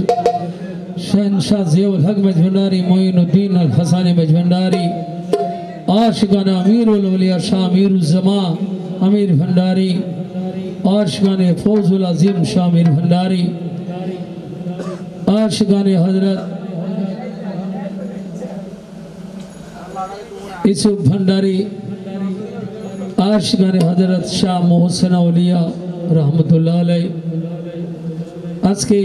शहनशाह ज़ियाउल हक मजभंडारी मोइनुद्दीन अल हसानी मजभंडारी आशिकान अमीर उल औलिया शाह अमीर उज़्ज़मा अमीर भंडारी आशिकान फौजुल अज़ीम शाह अमीर भंडारी आशिकान हजरत यूसुफ भंडारी आशिकान हजरत शाह मोहसिन औलिया रहमतुल्लाह अलैह आज के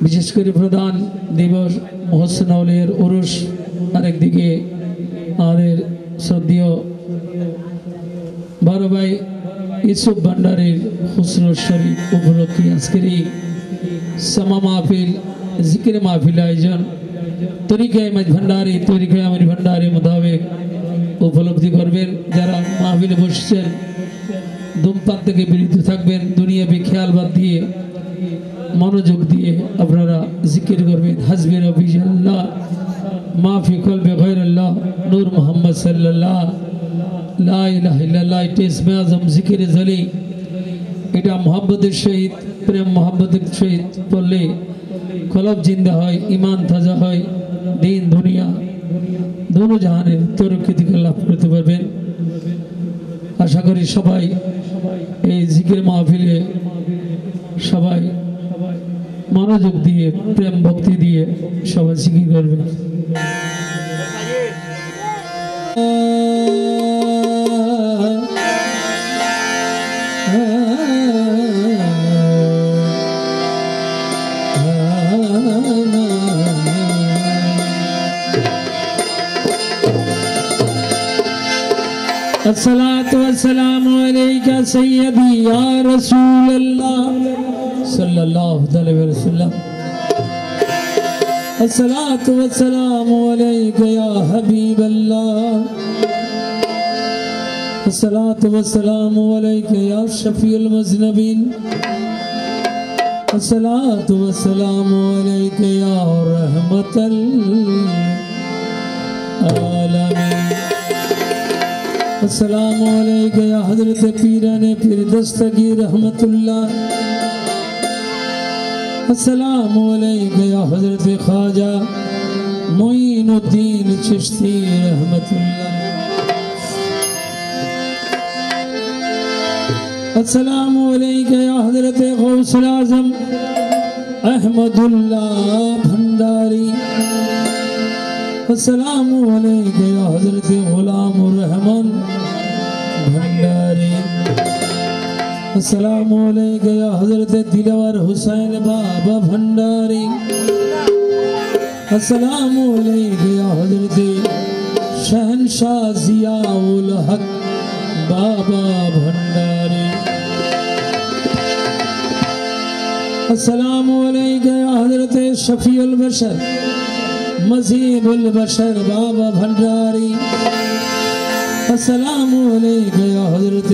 विशेष कर प्रधान दिवस मोहसिन औलियार उरुस आरेक दिके आमादेर श्रद्धेय बड़ भाई यूसुफ भंडारीर हुसनुर शरीफ उपलक्षे आजकेर सामा महफिल जिकिर महफिल आयोजन तरीकाए मजभंडारी तरीकाए आमिर भंडारी मोताबेक उपलब्धि करबेन যারা মাহফিলে বসেছেন ধূমপান থেকে বিরত থাকবেন দুনিয়াবি খেয়াল বাদ দিয়ে মনোযোগ দিয়ে আপনারা জিকির করবেন হাসবি রব্বি আল্লাহ মাফি কলবে গায়রুল্লাহ নূর মুহাম্মদ সাল্লাল্লাহ লা ইলাহা ইল্লাল্লাহ ইসমে আজম জিকিরে জালি এটা মোহাব্বতের সহিত প্রেম মোহাব্বতের সহিত পড়লে কলব জিন্দা হয় ঈমান তাজা হয় দিন দুনিয়া दोनों जहाने तरक्की दिके लाभ करते पारबेन आशा करी सबाई এই জিকির মাহফিলে সবাই মনোযোগ দিয়ে প্রেম ভক্তি দিয়ে সবাই জিকির করবে अस्सलातु वस्सलामु अलैका सय्यदी या रसूल अल्लाह सल्लल्लाहु अलैहि वसल्लम अस्सलातु वस्सलामु अलैका या हबीब अल्लाह अस्सलातु वस्सलामु अलैका या शफीउल मुज़नबीन अस्सलातु वस्सलामु अलैका या रहमतल आलमीन अस्सलामु अलैका या हज़रत पीराने पीर दस्तगीर रहमतुल्लाह अस्सलामु अलैका या हज़रत ख्वाजा मोइनुद्दीन चिश्ती रहमतुल्लाह अस्सलामु अलैका या हज़रत गौसुल आज़म अहमदुल्लाह भंडारी अस्सलामु अलैका या हज़रत गुलामुर रहमान भंडारी अस्सलामु अलैका या हज़रत दिलवर हुसैन बाबा भंडारी अस्सलामु अलैका या हज़रत शहनशाह ज़ियाउल हक बाबा भंडारी अस्सलामु अलैका या हज़रत शफीउल बशर मज़ीबुल बशर बाबा भंडारी अस्सलामु अलैका या हज़रत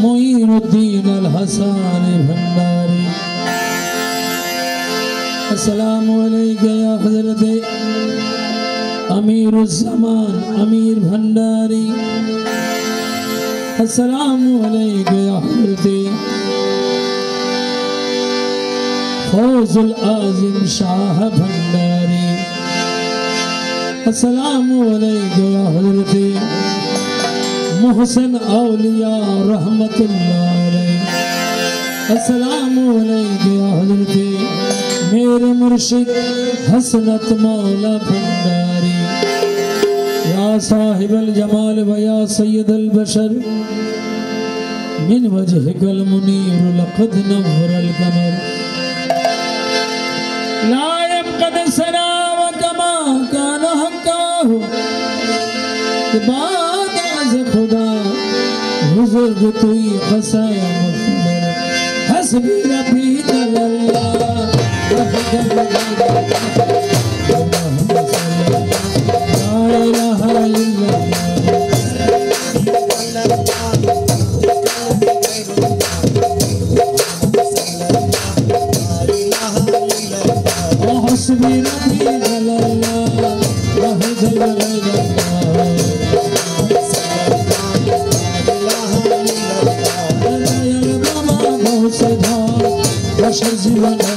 मोइनुद्दीन अल हसानी भंडारी अस्सलामु अलैका या हज़रत अमीरुज़्ज़मान अमीर भंडारी अस्सलामु अलैका या हज़रत फौजुल आज़िम शाह भंडारी अस्सलामु अलैका या हज़रत मोहसिन औलिया रहमतुल्लाह अलैह अस्सलामु अलैका या हज़रत मेरे मुर्शिद हसनत मौला भंडारी या साहिबल जमाल व या सय्यदल बशर मिन वजहिकल मुनीर लक़द नव्वरल कमर ला यबक़द सना व कमा कान हक़्क़ाहु बाद अज़ खुदा बुज़ुर्ग तुई ख़साया मुख़्तर हस्बी रब्बी जल्लल्लाह Bashar Ziwan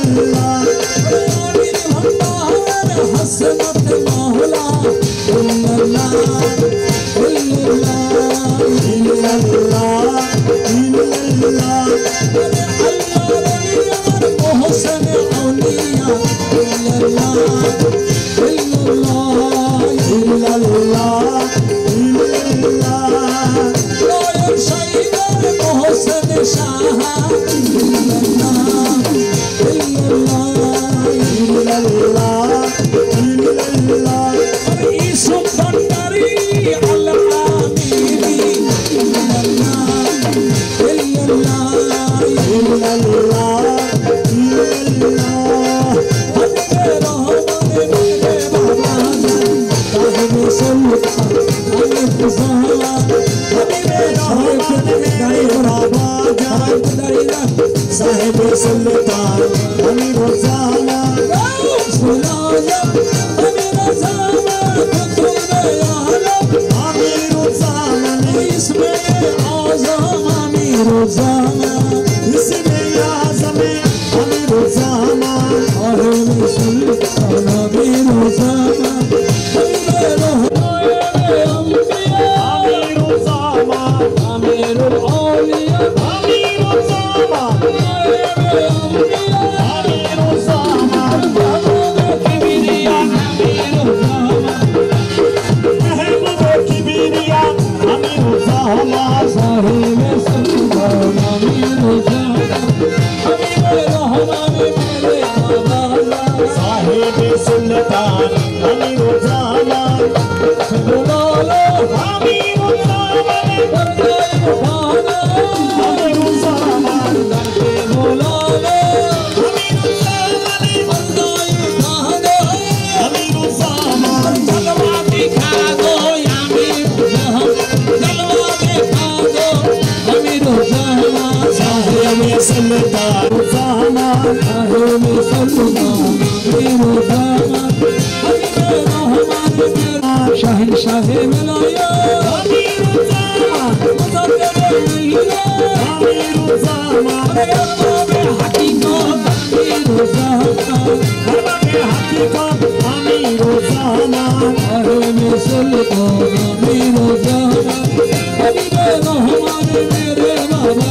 La साहिब सुल्तान अमीर ज़माना सुनाया अमीर ज़माना इसमें आज़म अमीर ज़माना इसमें आज़म अमीर ज़माना अमीर सुल्तान अमीर ज़माना शहंशाह मलाया अमीर ज़माना हकीकत अमीर ज़माना अमीर सुल्तान अमीर ज़माना मेरे बाबा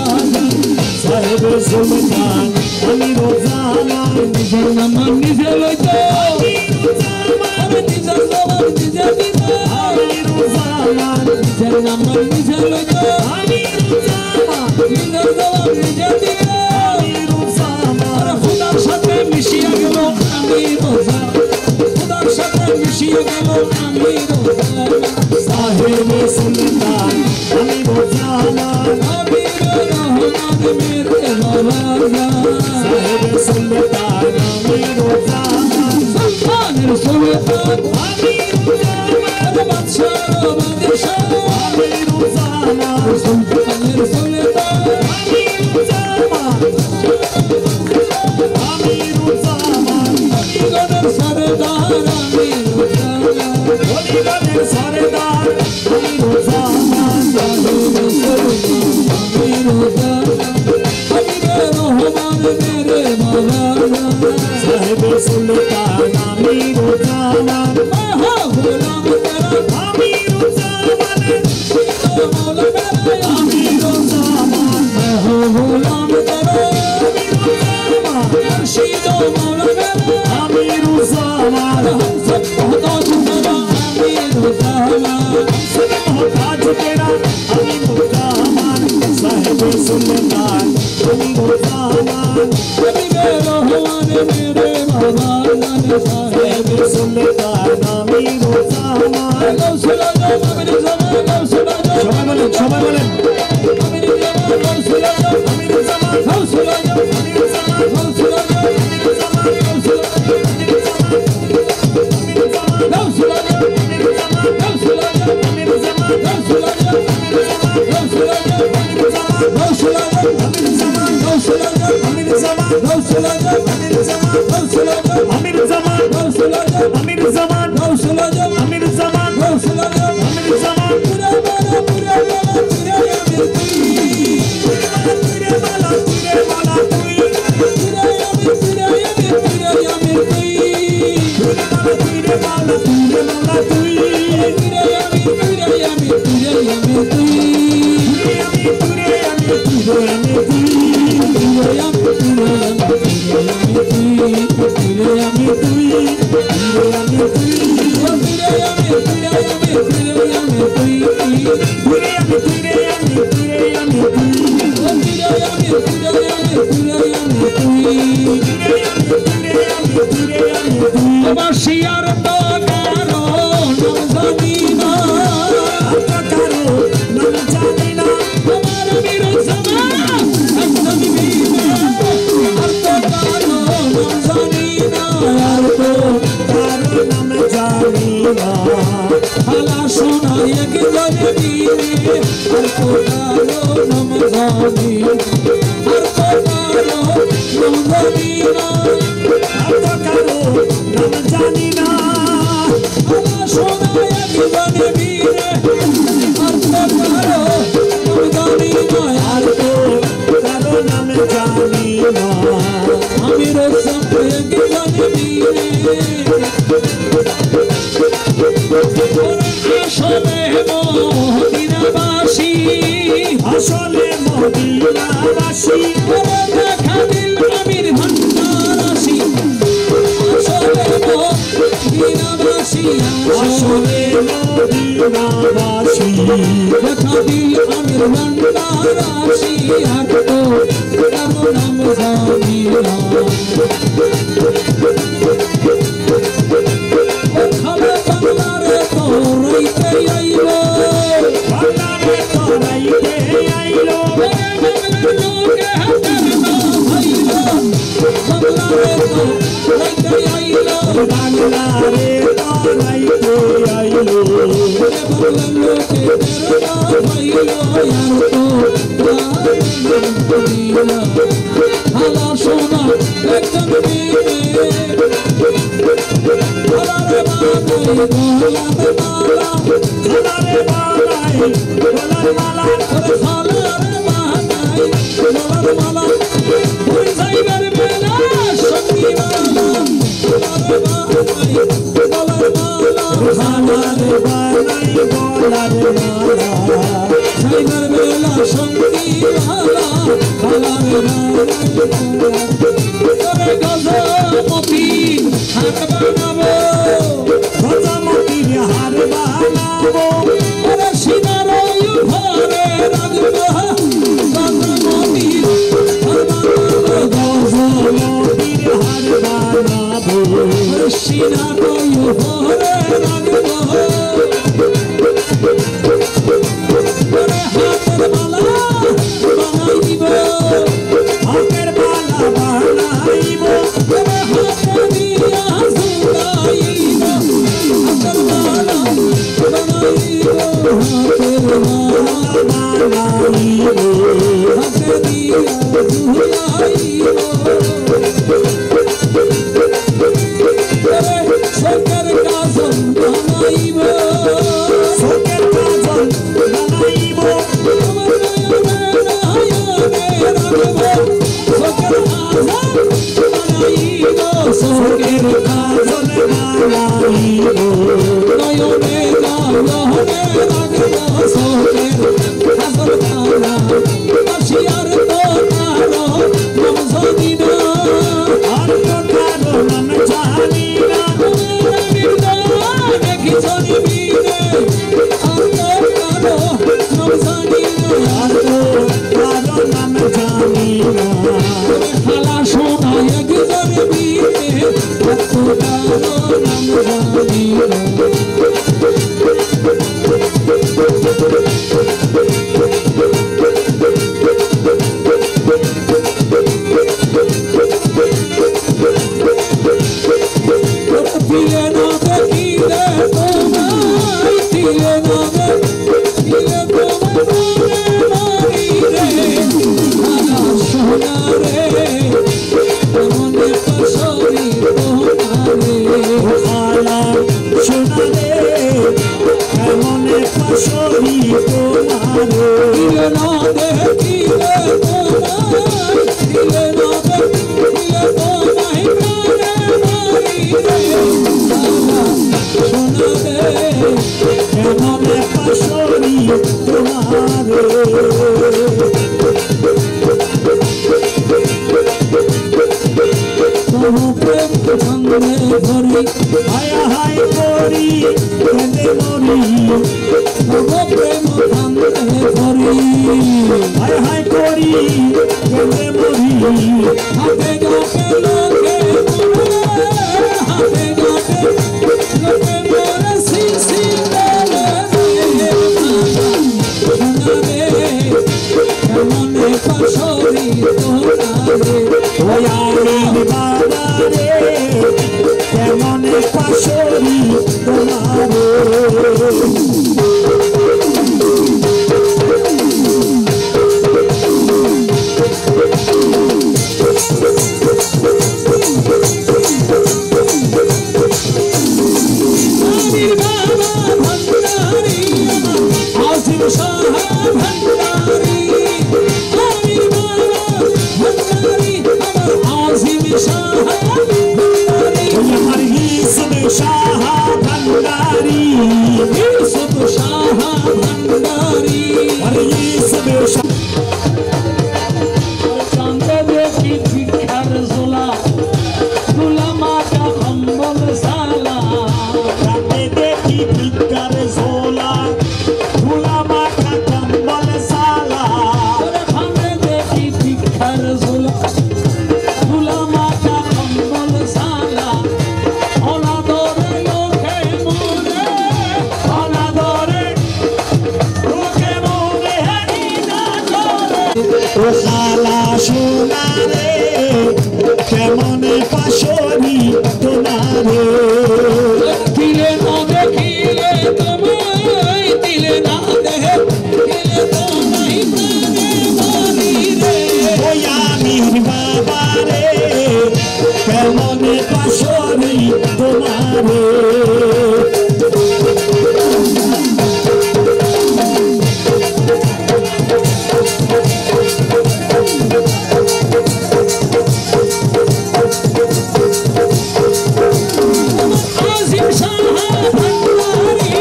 साहिब सुल्तान अमीर ज़माना निजर नमन निजर जो साहिब सुल्तान अमीर ज़माना साहिब सुल्तान अमीर ज़माना सुल्तान শিয়ার তো কারো নাম জানি না তোমার বীর জামা একদম বিনা আর তো কারো নাম জানি না আর তো কারো নাম জানি না হালা শোনা এক জনে বীরে আর তো কারো নাম জানি আর তো কারো নাম জানি না জানি না সোনা একজনে বীরে আর তো কারো জানি না আর তো কারো নাম জানি না আমি রসম একজনে বীরে আসলে মদিনাবাসী আসলে মদিনাবাসী দেখা দিল আমির ভান্ডারাসী মদিনাবাসী আসলে মদিনাবাসী দেখা দিল আমির ভান্ডারাসী আর তো কারো নাম জানি না খাবে বাংলারে তোরাইতে আইলো বাংলারে তোরাইতে আইলো বাংলার লোকে হাতের না হইলো বাংলারে তোরাইতে আইলো বাংলারে তোরাইতে আইলো বাংলার লোকে হাতের না হইলো আর তো হালা সোনা একদম বীরে হালারে বানাই গোলার মালা হালারে বানাই গোলার মালা ওই যাইবার বেলা সঙ্গী মালা হালারে বানাই গোলার মালা হালারে বানাই গোলার মালা যাইবার বেলা সঙ্গী মালা হালারে বানাই গজমতি হাত বানাবো গজমতি হার বানাবো ওরে সিনার ঘরে রাখবো গজমতি হার বানাবো গজমতি হার বানাবো ওরে সিনার ঘরে রাখবো ওরে হাতের মালা বানাইব হাতের মালা বানাইব ওরে হাতে দিয়া জুড়াইব হাতের মালা বানাইব হাতের মালা বানাইব হাতে দিয়া জুড়াইব ওরে শোকের কাজল বানাইব শোকের কাজল বানাইব তোমার সোকের কাজল বানাইব নয়নে গালনে রাখবো সোকের কাজল বানাইব বাসিয়ার তো কারো নাম জানি না আর তো কারো নাম জানি না দেখি জানি বীরে আর তো কারো নাম জানি না আর তো কারো নাম জানি না হালা সোনা একজনে বীরে আর তো কারো নাম জানি না দিলে না দেখিলে তোমায় দিলে না দেখিলে তোমায় মারি রে হালা সোনা রে মনে পাশরি তোমারে হালা সোনা রে মনে পাশরি তোমারে দিলে না দেখিলে তোমায় দিলে না দেখিলে তোমায় মারি রে মরি হায় হায় করি কেঁদে মরি তব প্রেম কান্দে ধরি হায় হায় করি কেঁদে মরি হাতে গাতে লোকে মরে হাতে গাতে লোকে মরে শিশি বলে মনে পাশরি তোরে ওই আমি বাবা রে কেমনে পাশরি তোমারে আমির বাবা ভণ্ডারি আসিম শাহ ভণ্ডারি আমির বাবা ভণ্ডারি আসিম শাহ ভণ্ডারি আমার ইসব শাহ ভণ্ডারি ইসব শাহ ভণ্ডারি আর ইসব শাহ চাঁদ দেখি ভিক্ষার জোলা দুলা মাটা কম্বল সালা রাতে দেখি ভিক্ষার ঝোলা ধুলা মাখা কম্বল সালা খানে দেখি ভিক্ষার জোলা দুলা মাটা কম্বল সালা অনাদরে লোকে মরে অনাদরে লোকে মরে হারিনা করে ও খালা সোনা রে কেমনে পাশরি তোমারে দিলে না দেখিলে তোমায় দিলে না দেখিলে তোমায় প্রাণে মারি রে ওই আমির বাবা রে কেমনে পাশরি তোমারে আজিম শাহ ভণ্ডারি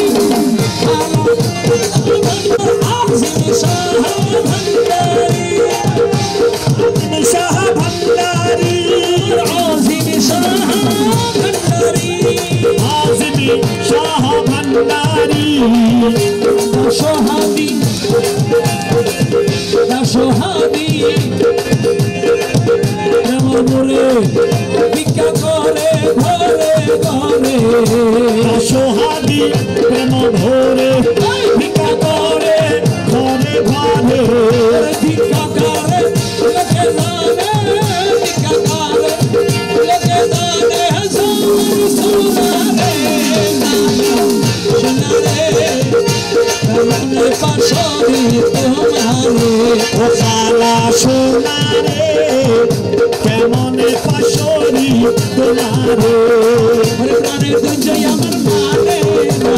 আজিম শাহ ভণ্ডারি শাহ ভণ্ডারি আজিম শাহ ভণ্ডারি আজমি শাহ ভণ্ডারি দাসহাদি দাসহাদি এমন মোরে ভিক্ষা করে ঘরে ঘরে সোহাদি প্রেম ভোরে ভিক্ষা করে ঘরে ঘরে ভিক্ষা করে লোকে দানে ভিক্ষা করে লোকে দানে সোনারে সোনারে মনে পাশরি তোমারে ও খালা সোনা রে কেমনে পাশরি তোমারে ওরে প্রাণের দুর্জয় আমার মানে না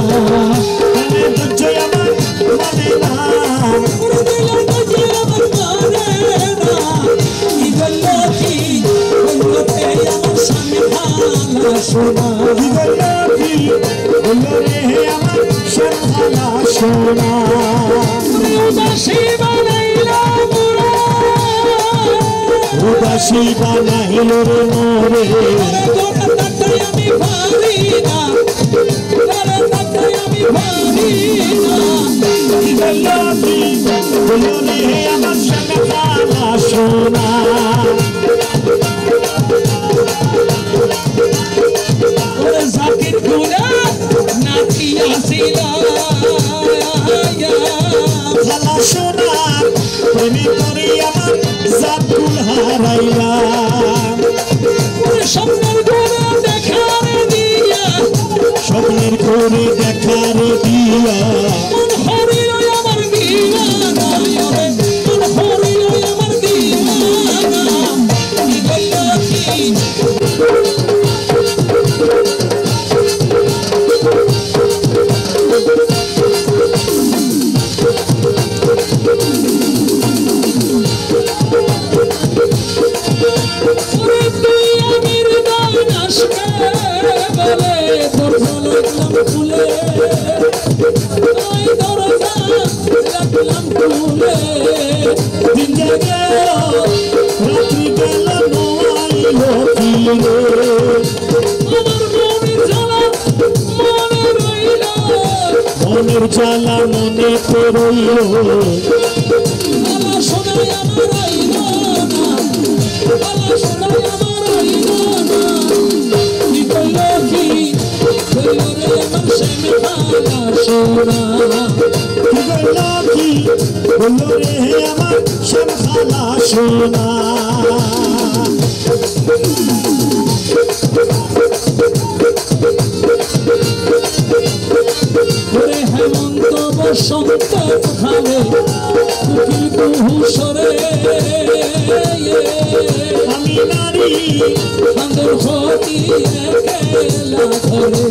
মানে দুর্জয় আমার মানে না ওরে দিলের দুর্জয় আমার মানে না কি বললো কি বলতে আমার সামনে ভালা শোনা কি বললো রে আমার সোনা সোনা উদাসী বানাইলা মোরা উদাসী বানাইল রে মোরে তোর তাটাই আমি ভারি না তোর তাটাই আমি ভারি না কি বললো রে আমার সোনা সোনা ওরে জাকির গুলা নাচিয়াছিলা খালা সোনা প্রেমে করে আমার জাতুল হারাইলা ওরে স্বপ্নের গুলা দেখারে দিয়া স্বপ্নের করে দেখার দিয়া মন হরিল আমার দিওয়ানা ওরে মন হরিল আমার দিওয়ানা কি বললো কি দিন গেল রাত্রি গেল নোয়াইল ফিরে আমার মনের জ্বালা মনে রইল আমার সোনাই আমার আইলো না আমার সোনাই আমার আইলো না কি কইলো কি কইলো রে আমার শ্যামে খালা সোনা কি কইলো কি বললো রে আমার শ্যাম খালা সোনা ওরে হেমন্ত বসন্ত ভাবে কুকিল কুহুসরে আমি নারী খান্দর হতি একেলা ঘরে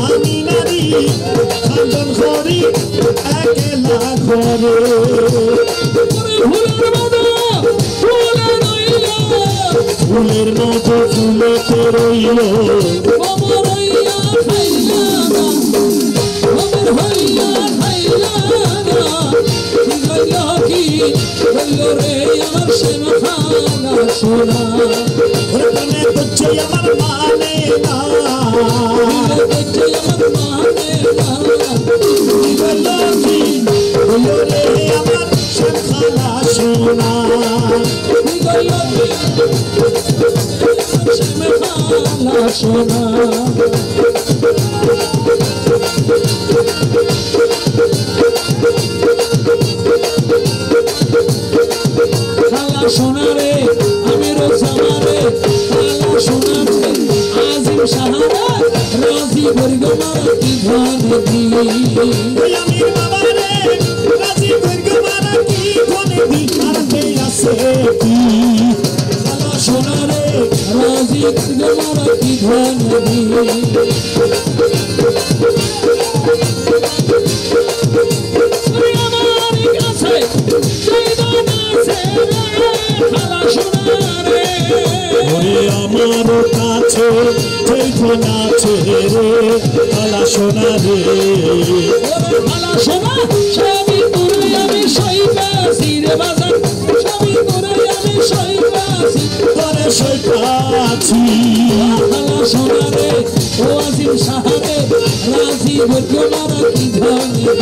আমি নারী খান্দন করি একলা ঘরে ফুলের মতো ফুলেতে রইল প্রাণে বুঝছে আমার মানে না আমার শ্যাম খালা সোনা সোনা খালা সোনা রে আমি রোজামারে খালা সোনা রে আজিম সাহারা রাজি বর্গ মারা কি ধান দি আমি বাবা রে রাজি বর্গ মারা কি ধনে দি আরতে আছে কি খালা সোনা রে রাজি বর্গ মারা কি ধান দি আমার কাছে নাচে রে খালা সোনা রে খালা সোনা সবই তোরে আমি সইবাসি রে বাজার সবই তোরে আমি সইবাসি তোরে সইতাছি খালা সোনা রে ও আজিম সাহারে রাজি বর্গ মারা কি ধনে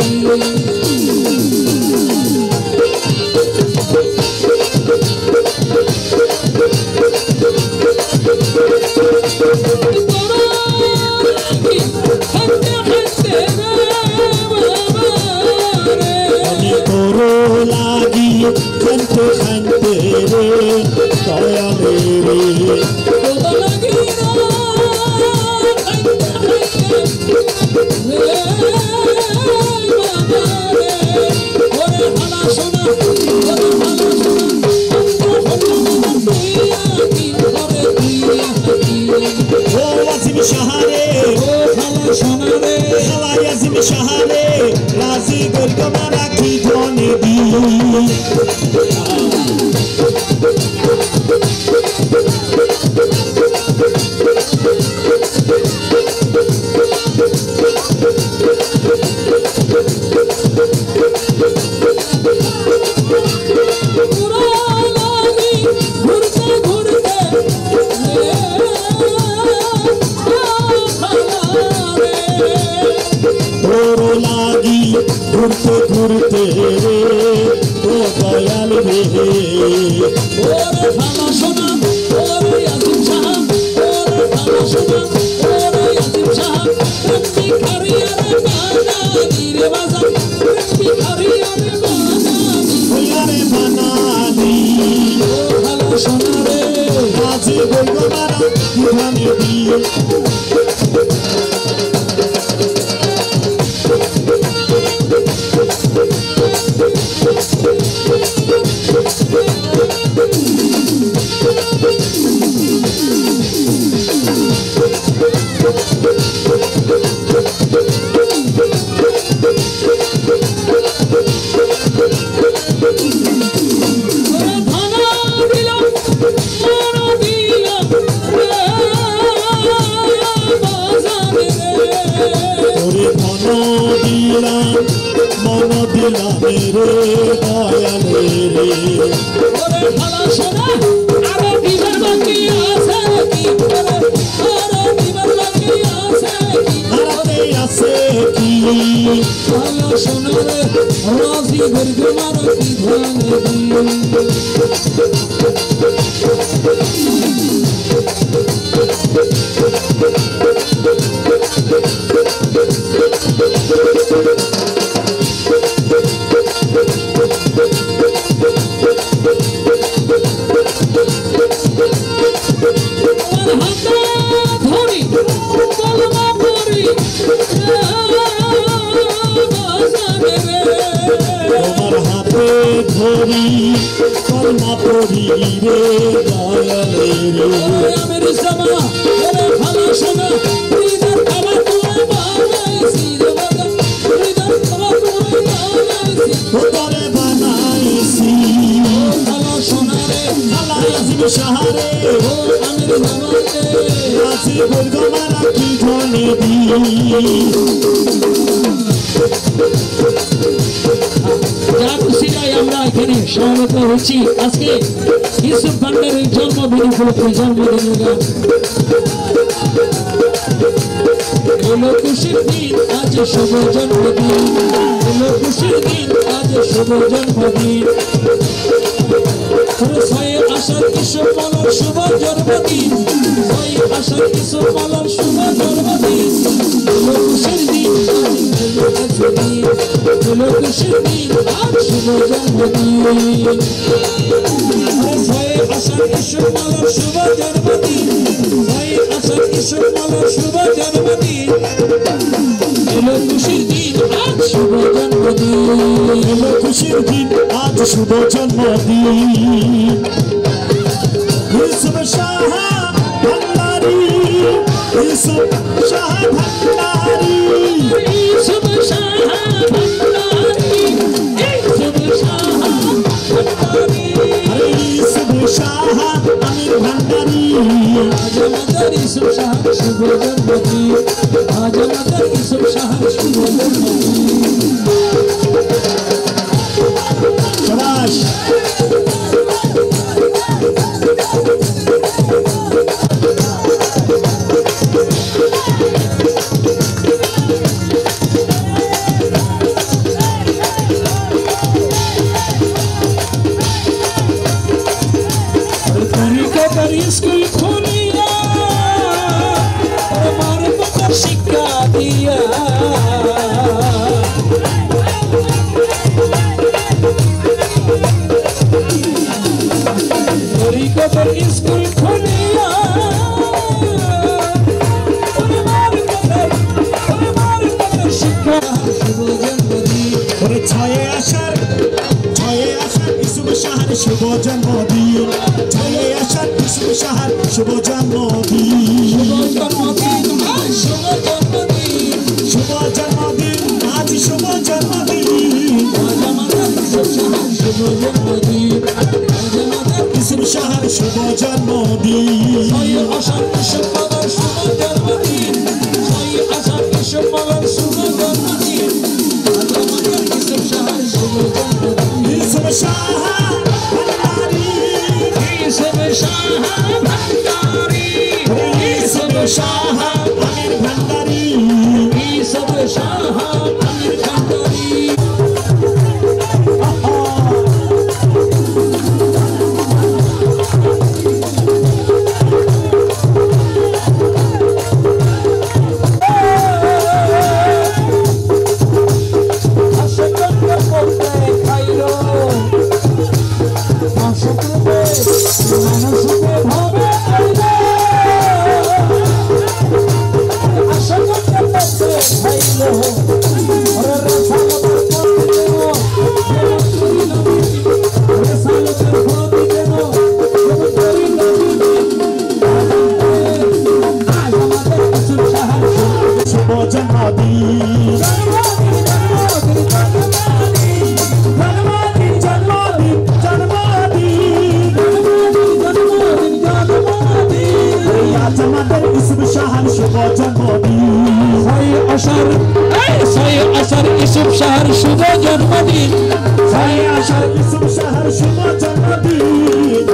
লাগি খানতে খানতে রে দয়ালে রে ও আজিম শাহারে ও খালা সোনা রে খালা আজিম শাহারে রাজি বর্গ মারা কি ধনে দি লাগি ঘুরতে ঘুরতে রে ও দয়াল রে ওরে খালা সোনা ওরে আজিম সাহা ওরে খালা সোনা ওরে আজিম সাহা রব্বি খারিয়ারে বানা দিরে বাজার রব্বি খারিয়ারে বানালি ও খালা সোনা রে রাজি বর্গ মারা কি ধনে দি মন দিলাম রে দয়ালে রে ওরে খালা সোনা আরে দিবার বাকি আছে কি আরে দিবার বাকি আছে কি হারাতে আছে কি খালা সোনারে রাজি দীর্ঘ মারা কি ধানে তোমার হাতে ধরি কলমা পড়ি রে দয়ালে রে আমার সমা ওরে ভালো শোনা হৃদয় আমার তুই বানাইছি রে বাবা হৃদয় আমার তুই বানাইছি তোরে বানাইছি ভালো শোনা রে আল্লাহ আজিম সাহারে ও আমির বাবাতে রাজি বর্গ মারা কি ধনে দি যা খুশি নাই আমরা এখানে সমবেত হচ্ছি আজকে ইউসুফ ভান্ডারের জন্মদিন উপলক্ষে জন্মদিনের গান এলো খুশির দিন আজ শুভ জন্মদিন এলো খুশির দিন আজ শুভ জন্মদিন ছয় আষাঢ় ইউসুফ মালার শুভ জন্মদিন ছয় আষাঢ় ইউসুফ মালার শুভ জন্মদিন এলো খুশির দিন এলো খুশির দিন আজ শুভ জন্মদিন ছয় আষাঢ় ইউসুফ মালার শুভ জন্মদিন ছয় আষাঢ় ইউসুফ মালার শুভ জন্মদিন এলো খুশির দিন আজ শুভ জন্মদিন এলো খুশির দিন আজ শুভ জন্মদিন ইউসুফ শাহ ভান্ডারী ইউসুফ শাহ ভান্ডারী ইউসুফ শাহ ভান্ডারী ইউসুফ শাহ ভান্ডারী আরে ইউসুফ শাহ আমির ভান্ডারী আজ আমাদের ইউসুফ শাহ শুভ জন্মদিন আজ আমাদের ইউসুফ শাহ শুভ জন্মদিন শাবাশ স্কুল খুলিয়া আমার কথা শিক্ষা দিয়া তরিকতের স্কুল খুলিয়া আমার কথা শিক্ষা শুভ জন্মদিন ওরে ছয়ে আষাঢ় ইউসুফ শাহর শুভ জন্মদিন ছয়ে আষাঢ় ইউসুফ শাহর শুভ জন্মদিন শুভ জন্মদিন শুভ জন্মদিন আজ শুভ জন্মদিন আজ আমাদের ইউসুফ শাহ শুভ জন্মদিন আজ আমাদের ইউসুফ শাহর শুভ জন্মদিন ছয় আষাঢ় ইউসুফ মালার শুভ জন্মদিন ছয় আষাঢ় ইউসুফ মালার শুভ জন্মদিন আজ আমাদের ইউসুফ শাহ শুভ জন্মদিন ইউসুফ শাহ ভান্ডারী ইউসুফ শাহ ভান্ডারী ইউসুফ শাহ আমির ভান্ডারী ইউসুফ শাহ আমির ভান্ডারী ইউসুফ শাহর শুভ জন্মদিন ইউসুফ শাহর শুভ জন্মদিন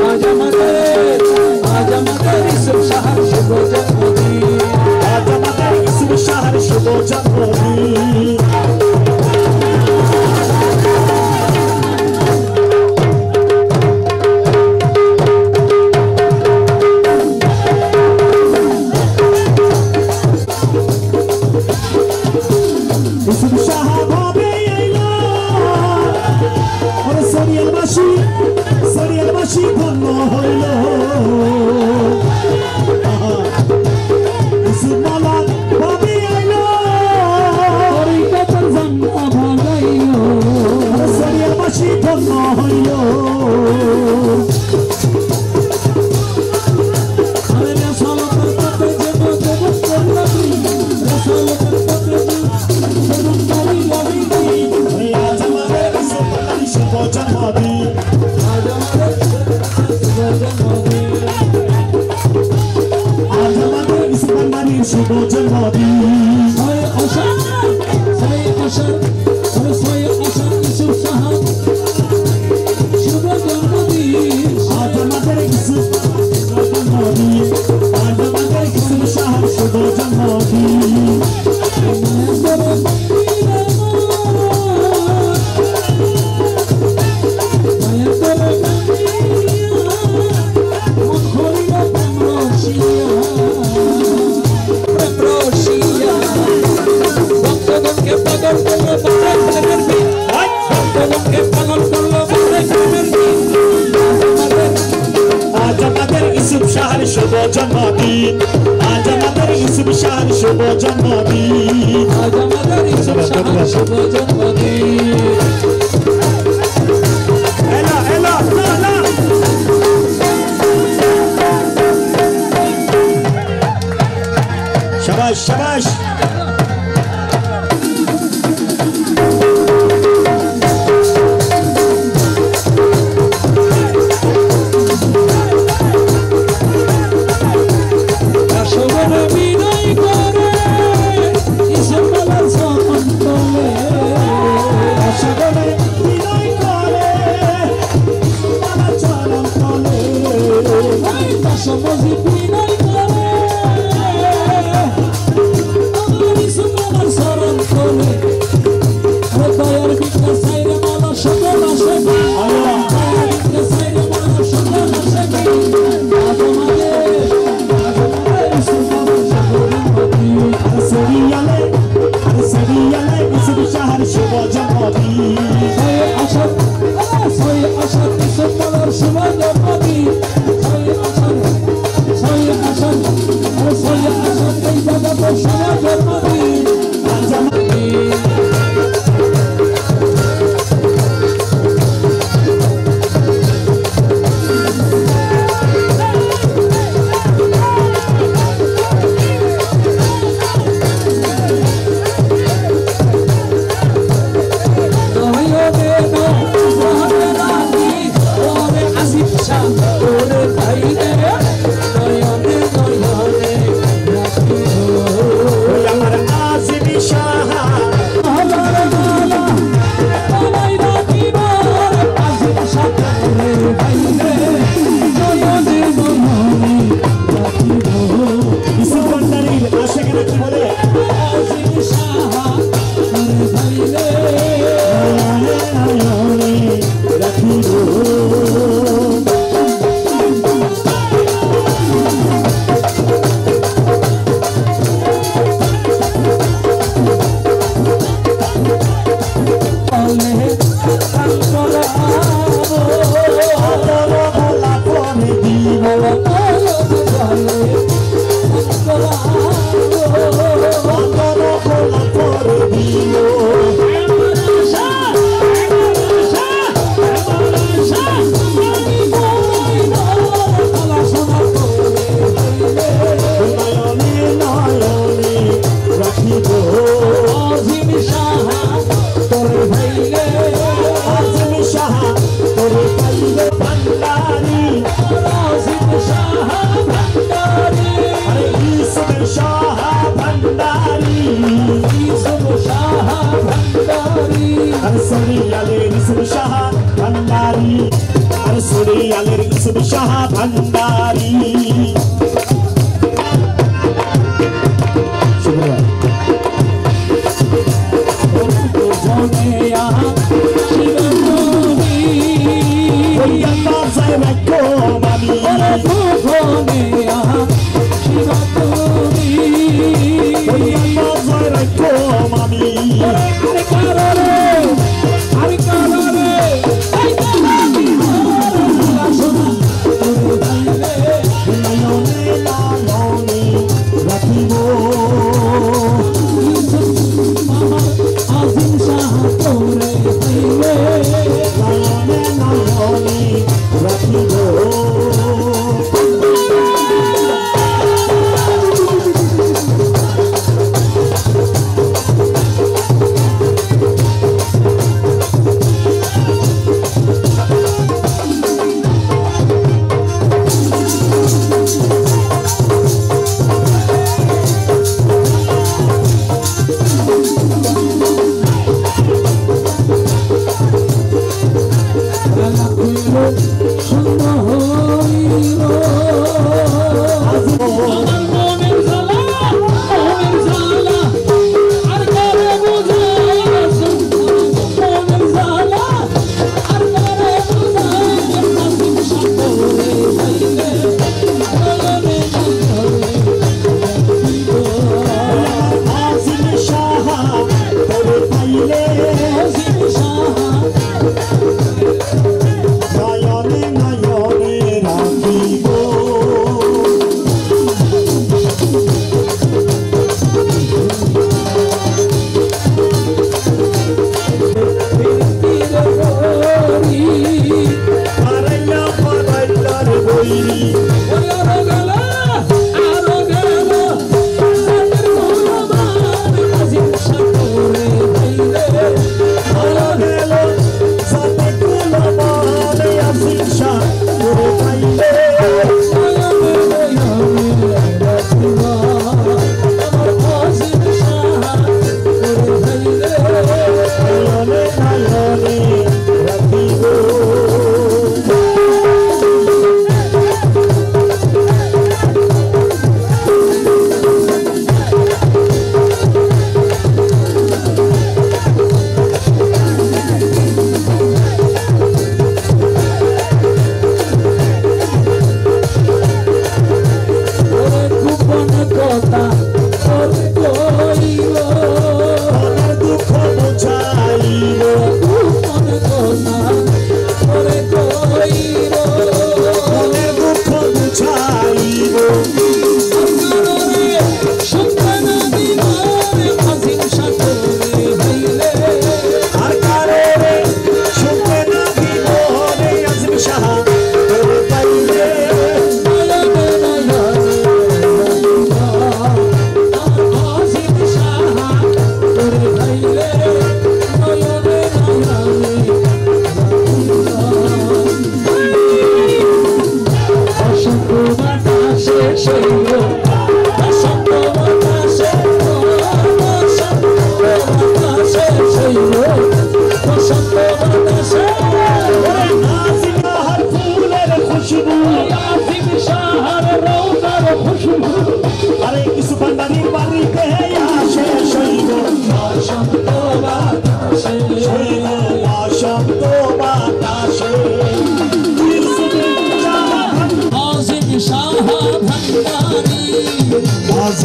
আজ আমাদের ইউসুফ শাহর শুভ জন্মদিন আজ আমাদের ইউসুফ শাহর শুভ জন্মদিন ইসুফ সাহা ভাবে আইলো ওরে সরিয়ালবাসী ধন্য হইল ইসুফ মালা ভাবে আইলো সরিয়ালবাসী ধন্য হইল শুভ জন্মদিন ইসুফ সাহা শুভ জন্মদিন আজ আমাদের ইসুফ জন্মদিন আজ আমাদের ইসুফ সাহা শুভ জন্মদিন শুভ জন্মদিন আজ আমাদের ইসুফ শাহর শুভ জন্মদিন আজ আমাদের ইসুফ শাহর শুভ জন্মদিন এলা এলা এলা শাবাশ শাবাশ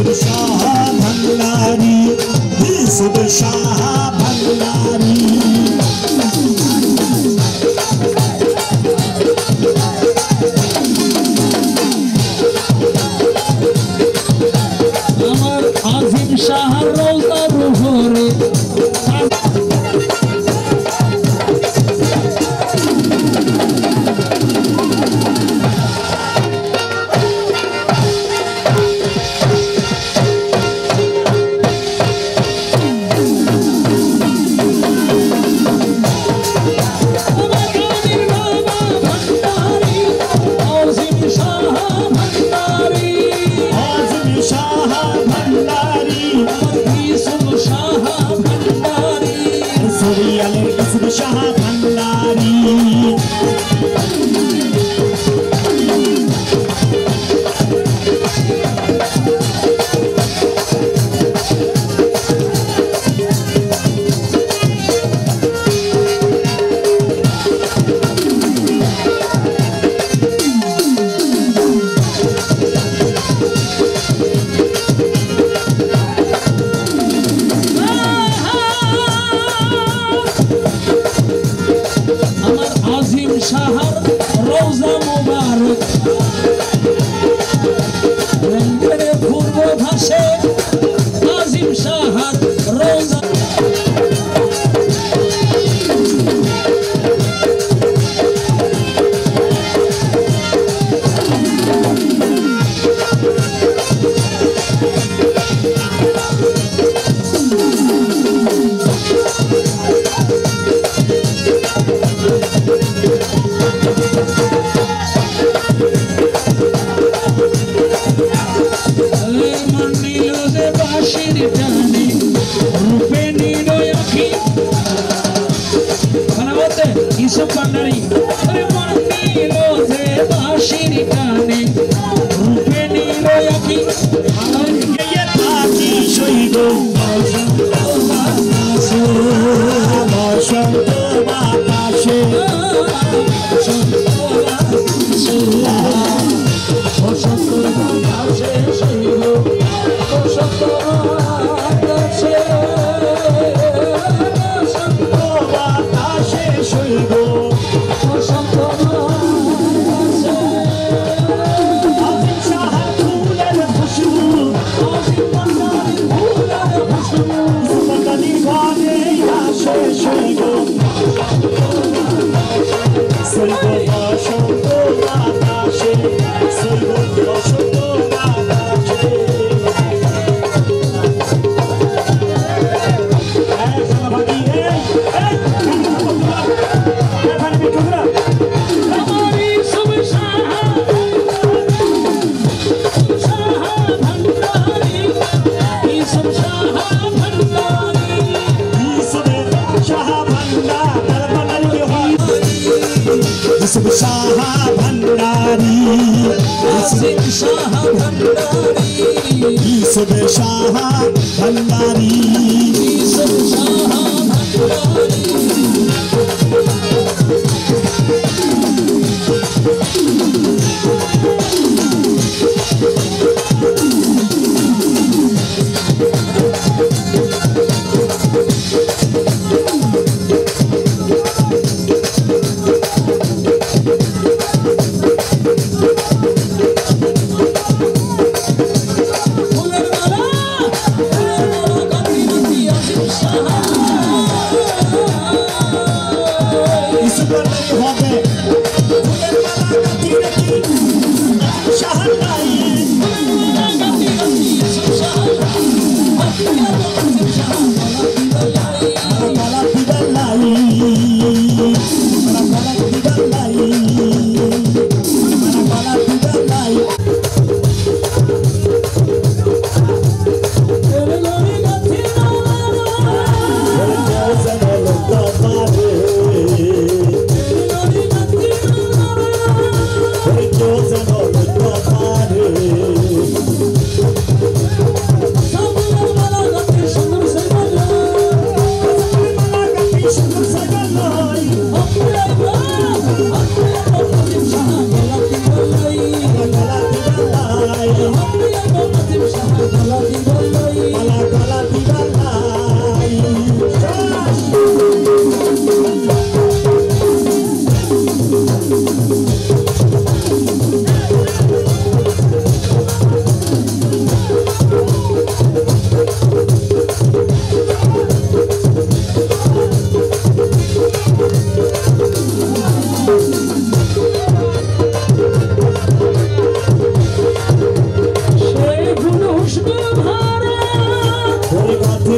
ইউসুফ শাহ ভান্ডারী ইউসুফ শাহ ভান্ডারী আমার আজিম শাহ রওজার উপরে শাহ ভান্ডারী শাহর রওজা মুবারক রঙের পূর্ব ভাসে আজিম শাহর রওজা ইউসুফ ভান্ডারী মনিলো যে বাঁশির টানে রূপে নীল আঁখি গিয়ে থাকি শহীদ বসন্ত বাতাসে বসন্ত বাতাসে শহীদ বসন্ত বাতাসে বাতাসে শহীদ বসন্ত বাতাসে আজিম শাহ ফুলের খুশবু আজিম ভান্ডারী ফুলের খুশবু সুবর্ণী ঘরে আসে শহীদ শহীদ বসন্ত বাতাসে শহীদ বসন্ত বাতাসে ইউসুফ শাহ ভান্ডারী আজিম শাহ ভান্ডারী ইউসুফ শাহ ভান্ডারী ইউসুফ শাহ ভান্ডারী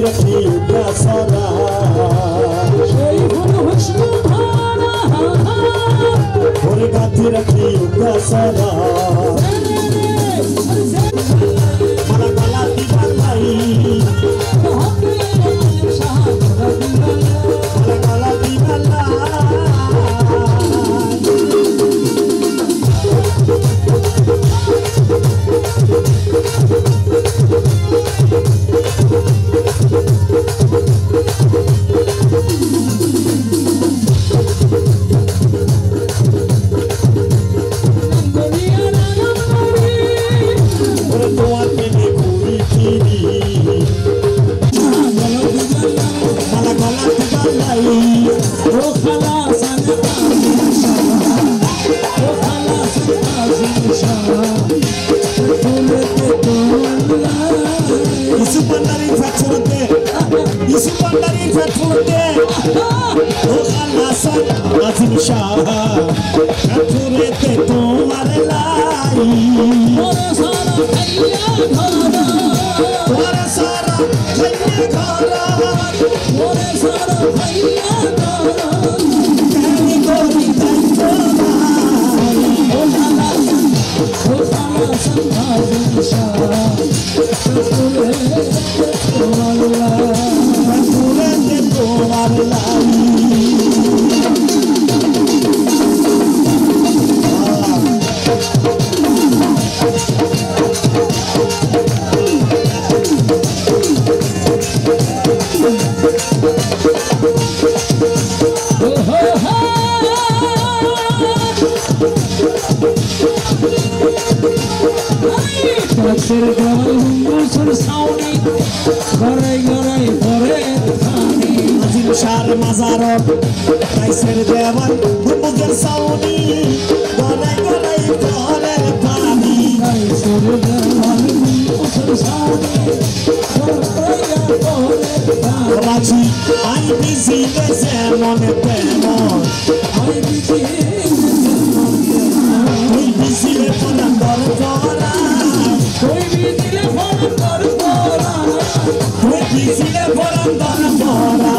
রাখি গাছরা ওরে গাছি রাখি গাছরা মালা গলা দিবালাই মালা গলা দিবালাই Mazarot, I said there one who put the Saudi, Gora, Pani. I said there one who put the Saudi, Gora, I'm busy, there's a on the panel. I'm busy, for the Gora. I'm busy, for the Gora.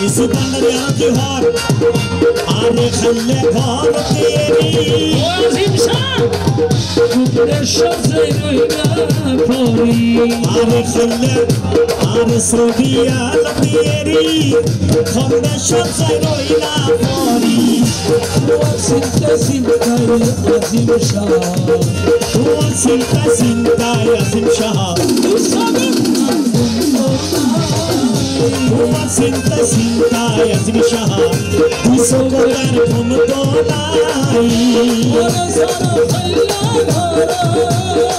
इस बंदरिया की हार आने खल्ले भार तेरी आजिम शाह कुबरे शज़े रोइना फोरी आने खल्ले आने सोडिया तेरी खम्बे शज़े रोइना फोरी सिंता सिंता आजिम शाह सिंता सिंता आजिम Shah Sinta sinta yazmi shaha iso gar tum to nai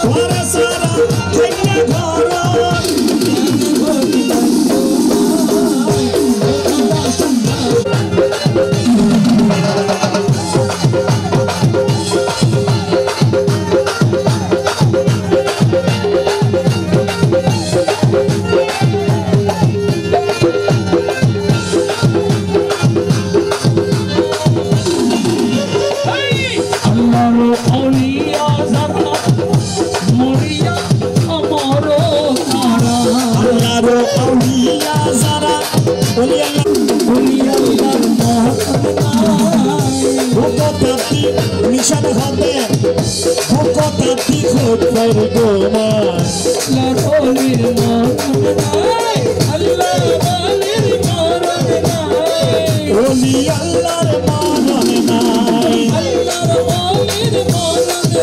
wara sara khayya ghara Mission হবে বুকো তাতি খোঁজ করে গোমান লারোলির মরণ নাই আল্লাহ ওলির মরণ নাই ওলি আল্লাহর মরণ নাই আল্লাহর ওলির মরণ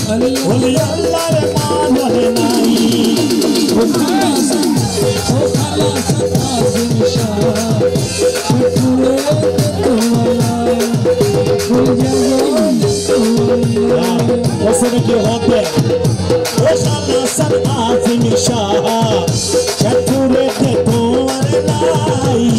নাই ওলি আল্লাহর মরণ নাই ও খালাস আজিম শাহ পুরো وصل جهده وصل صد عظيم شاه شكورة تورناي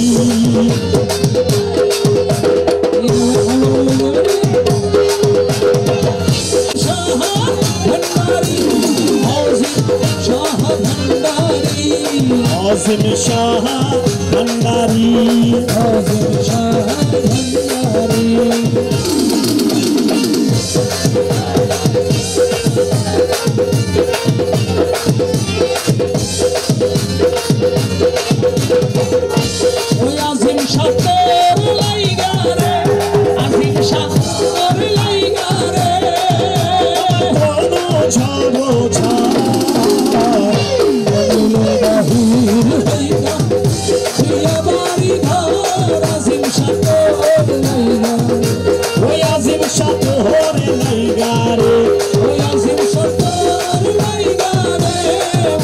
শাহ তোরে লাইগা রে ওই আজিম শাহ তোর লাইগা রে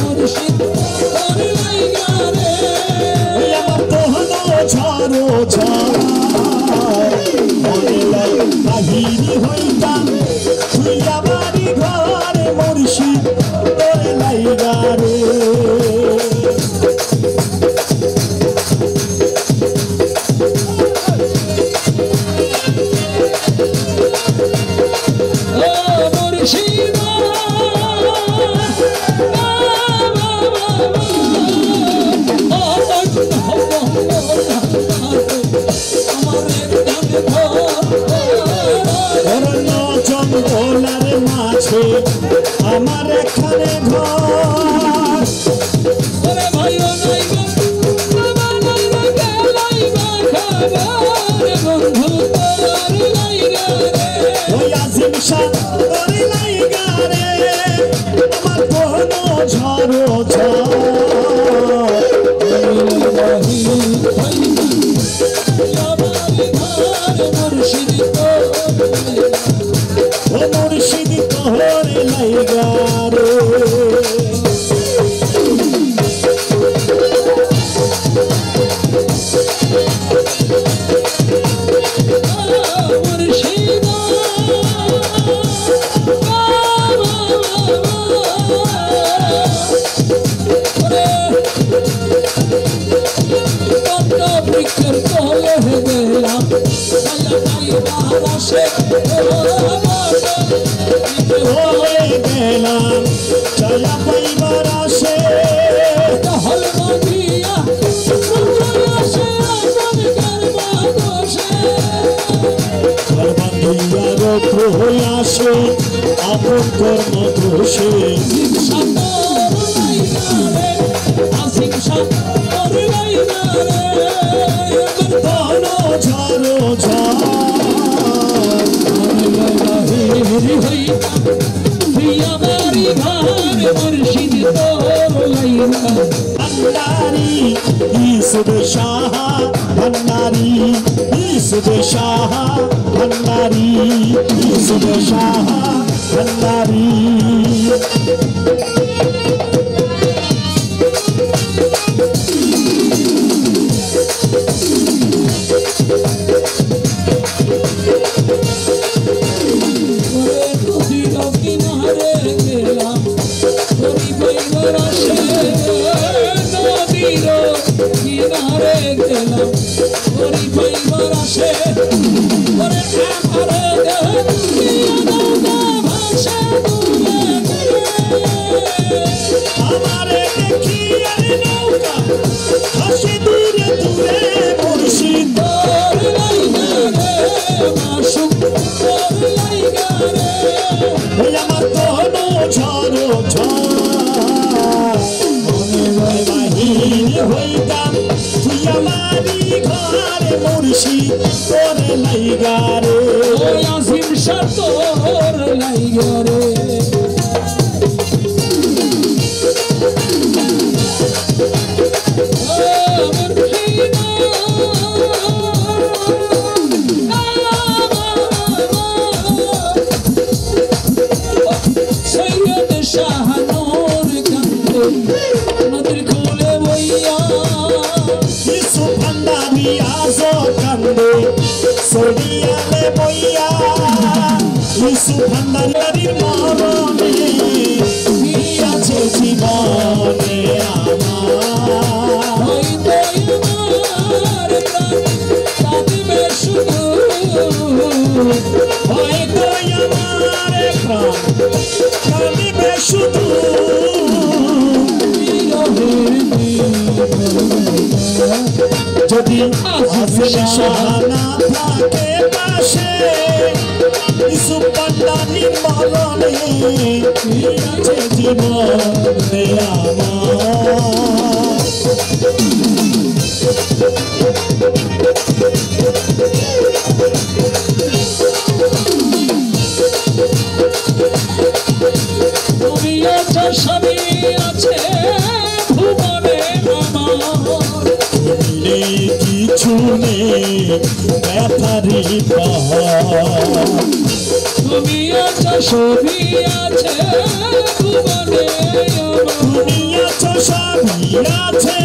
মুর্শিদ তোর লাইগা রে ওই আমার তোহনো ঝাড়ো ঝাড় মনে লাই বাহিনী হইতাম তুই আমারি ঘরে মুর্শিদ তোরে লাইগা রে জঙ্গলার মাঝে আমার এখানে ঘর ওরে ভাইও নাই গো নাই গো নাই রে বন্ধু তোর লাইগা রে ওই আজিম শাহ তোর লাইগা রে আমার কোনো ঝড়ো ঝড় মুর্শিদ তোর ও মুর্শিদ তোর লাইগা রে গেলাম চলা পাইবার আসে হল মদিয়া আসে আপন কর্ম দোষে ঝাড়ো ঝাড় भंडारी ईसुद शाह भंडारी ईसुद शाह भंडारी ईसुद शाह भंडारी हमारे देखिए नौका हंसी दूरे दूरे मुर्शिद তোর লাইগা রে মাসুক তোর লাইগা রে আমার কোনো ঝড়ো ঝড় মনে হয় বাহিনী হইতাম তুই আমারি ঘরে মুর্শিদ তোরে লাইগা রে ওই আজিম শাহ তোর লাইগা রে নদীর খুলে বইয়া ইসু ভান্ডারি আজো কান্দে সরিয়ালে বইয়া ইসু ভান্ডারির মরণে আছে জীবনে আমার হইতে আমার প্রাণ কাঁদিবে শুধু হয়তো আমার প্রাণ কাঁদিবে শুধু যদি আসে শাহানা থাকে পাশে ইসু ভান্ডারি মরণে আছে জীবনে আমার তুমি আছো স্বামী আছে ভুবনে আমার কিছু নেই ব্যথারি পাহাড় তুমি আছো সবই আছে ভুবনে তুমি আছো সবই আছে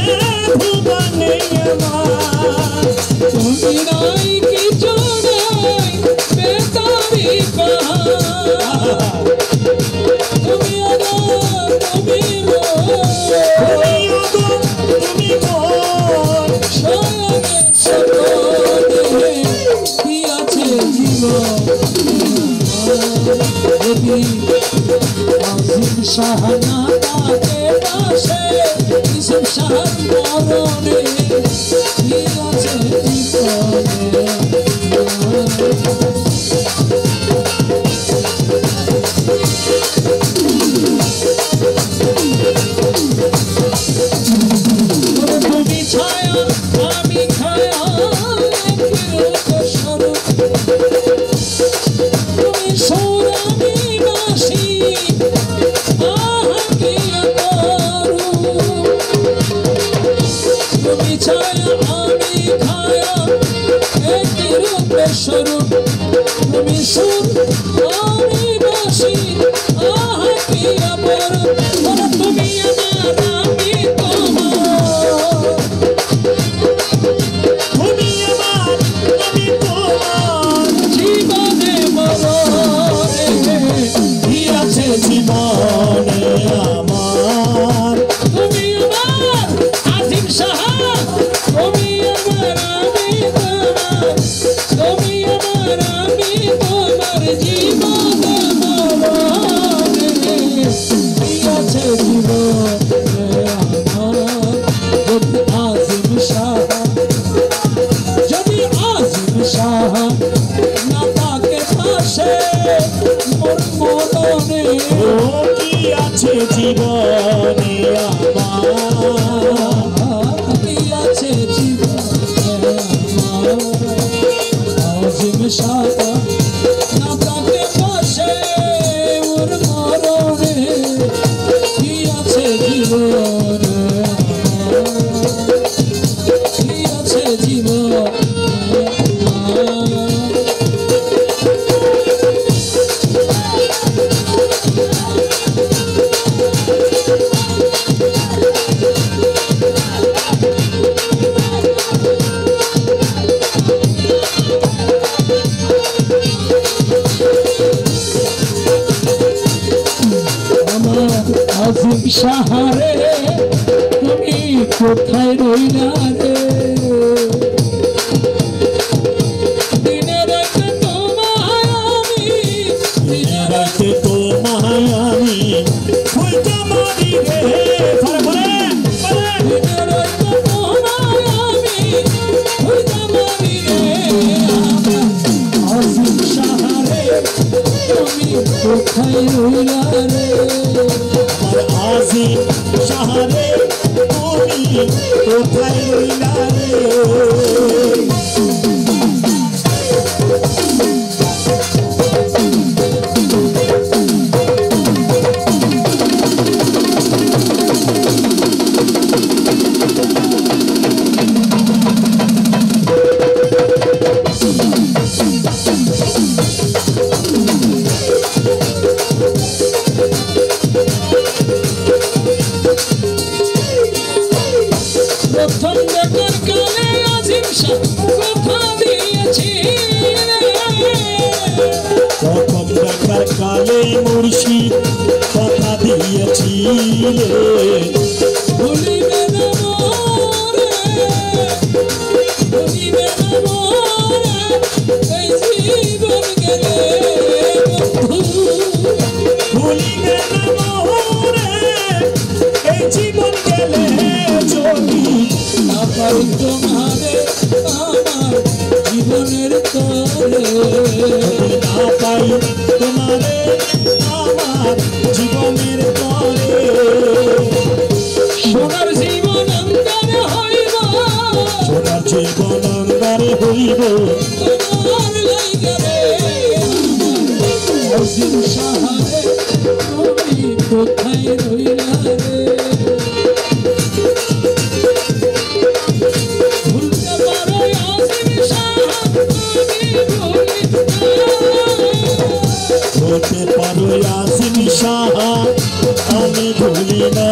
ভুবনে আমার তুমি নাই কিছু নাই বেতারি পাহাড় তুমি আগো তুমি তুমি মোর সয়নে সকলে কি আছে জীবন যদি আজিম শাহানা তাকে পাশে ইসম শাহার মরণে কি আছে জীবনে তুমি ছায়া আমি খায়া স্বরূপ তুমি সুর আমি বাসি আহাকে করু তুমি ছায়া আমি খায়া একই রূপে স্বরূপ তুমি সুর আমি বাসি আহাকে করু তুমি আমার আমি তোমার তুমি আমার আমি তোমার জীবনে মরণে কি আছে জীবনে আমার তুমি আমার আজিম সাহা তুমি আমার আমি তোমার তুমি আমার আমি তোমার জীবনে মরণে কি আছে জীবনে আমার যদি আজিম সাহা যদি আজিম সাহা না তাকে পাশে মোর মরণে ও কি আছে জীবনে আমার কি আছে জীবনে আমার আজিম সাহা না তাকে পাশে মোর মরণে কি আছে জীবনে আমার কি আছে জীবনে আমার আজিম সাহারে তুমি কোথায় রইলা রে দিনে রাতে তোমায় আমি দিনে রাতে তোমায় আমি ফুলটা মারি রে ফরে ফরে দিনে রাতে তোমায় আমি হইতা মারি রে আজিম সাহারে তুমি কোথায় রইলা রে আমার আজিম সাহারে তুমি কোথায় রইলা রে প্রথম দেখার কালে আজিম শাহ কথা দিয়েছি প্রথম দেখার কালে মুর্শিদ কথা দিয়েছিলে ভুলিবে না মোরে ভুলিবে না মোরে এই জীবন গেলে বন্ধু ভুলিবে না মোরে এই জীবন গেলে যদি না পাই তোমারে আমার জীবনের তরে না পাই তোমারে আমার জীবনের পরে সোনার জীবন অন্তরে হইব সোনার জীবন অঙ্গারে হইব তোমার লাইগে রে আজিম সাহারে তুমি কোথায় রইলা রে ভুলতে পারো আজিম সাহা বলতে পারো আসিম সাহা আমি ভুলি না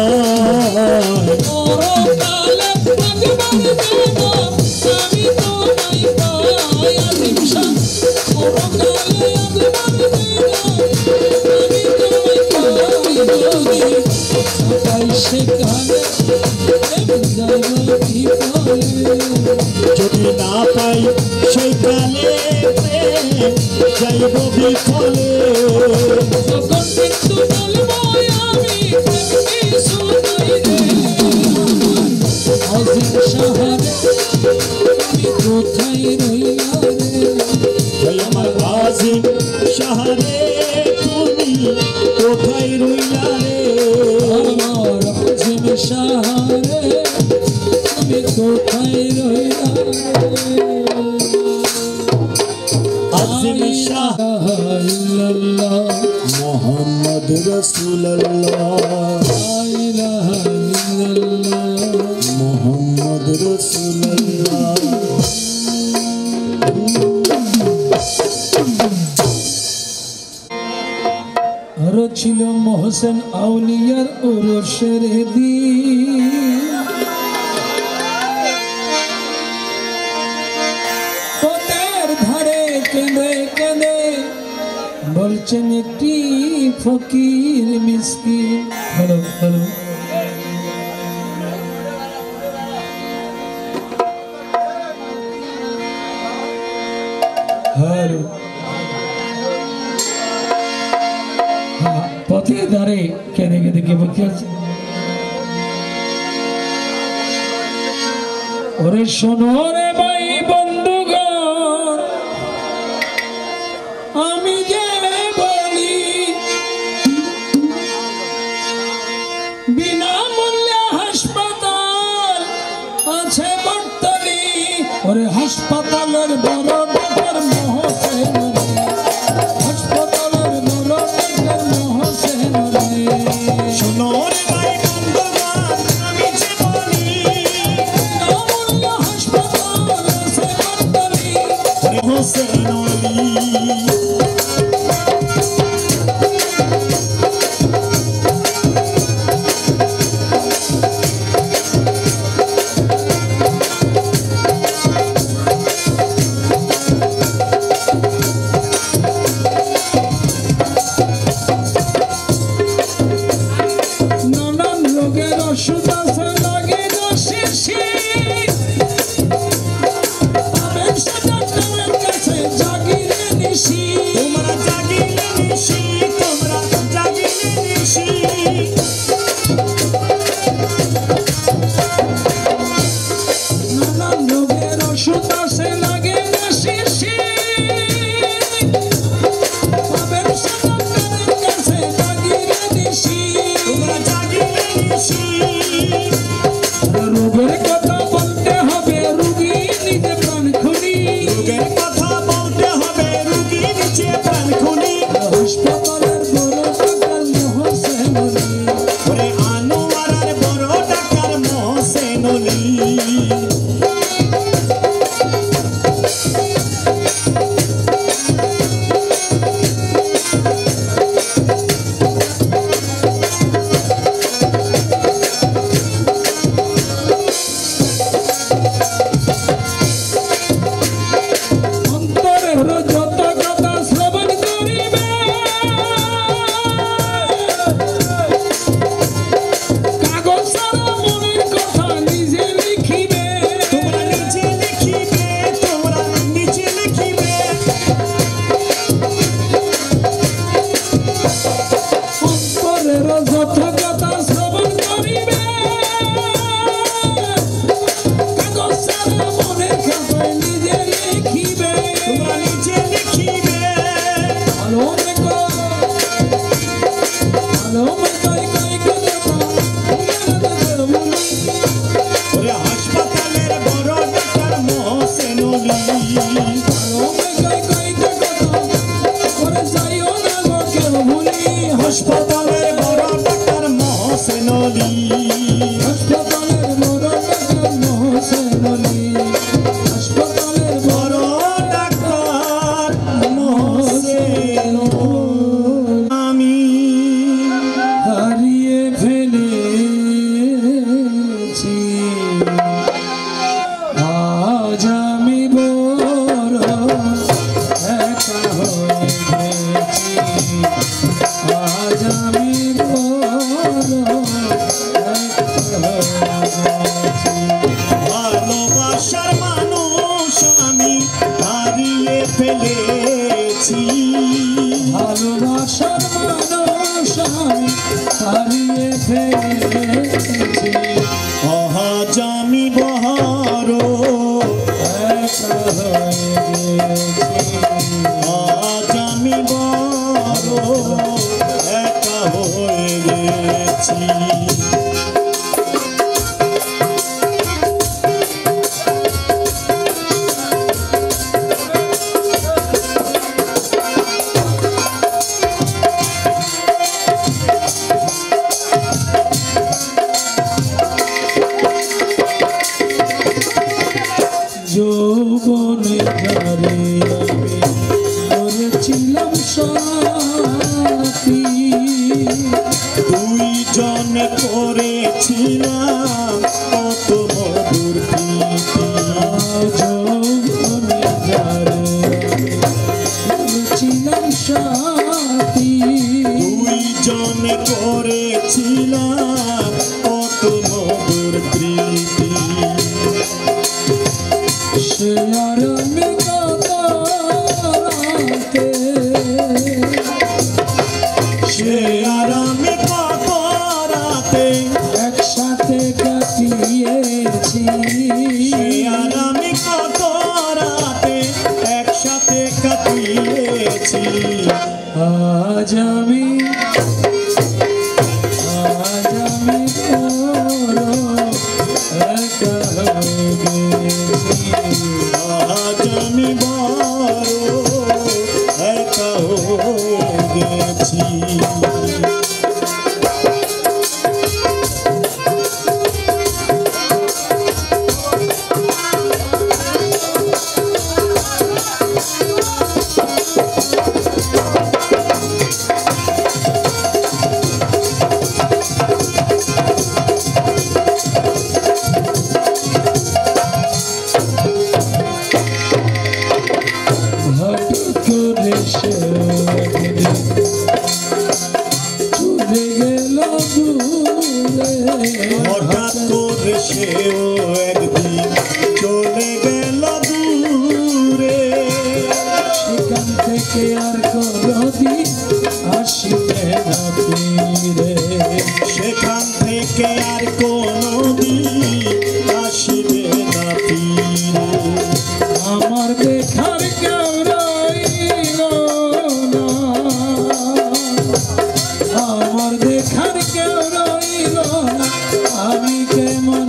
যদি না পাই সেই কালে যাইব বিফলে আমার আজিম সাহারে তুমি কোথায় রইলা রে আমার আজিম সাহারে তুমি কোথায় রইলা আজিম শাহ মোহাম্মদ রাসূলুল্লাহ মোহাম্মদ রাসূলুল্লাহ আরো ছিল মোহসেন আউলিয়ার ওরসের দিন পথের ধারে কেঁদে কেঁদে বলছেন একটি ফকির মিসকিন হ্যালো হ্যালো হ্যালো পথের ধারে কেঁদে কেঁদে কে বলতে আছে ওরে শোনো রে ভাই বন্ধুগণ আমি যে বলি বিনামূল্যে হাসপাতাল আছে বর্তলি ওরে হাসপাতালের বড় ডাক্তার মোহসেন হাসপাতালের বড় ডাক্তার মোহসেন শোনো রে ভাই বন্ধুগণ আমি যে বলি বিনামূল্যে হাসপাতাল আছে বর্তলি হোসেন আলী আজ আমি ভালোবাসার মানুষ আমি হারিয়ে ফেলেছি ভালোবাসার মানুষ আমি হারিয়ে ফেলেছি আজ আমি বড় একা হয়ে গেছি আজ আমি বড় একা হয়ে গেছি যৌবনে যারে আমি করেছিলাম সাথী দুইজন করেছিলাম কত মধুর প্রীতি যৌবনে যারে আমি করেছিলাম সাথী দুইজন করেছিলাম কত মধুর প্রীতি সে আর আমি কত রাতে সে আর আমি কত রাতে একসাথে কাটিয়েছি সে আর আমি কত রাতে একসাথে কাটিয়েছি আজ আমি বড় একা হয়ে গেছি আজ আমি বড় একা হয়ে গেছি হঠাৎ করে সে একদিন চলে গেল দূরে হঠাৎ করে সেও একদিন চলে গেল দূরে সেখান থেকে আর কোনদিন আসিবে না ফিরে সেখান থেকে আর কোনোদিন আসিবে না ফিরে আমার দেখার কেউ রইল না আমার দেখার কেউ রইল না আমি কেমন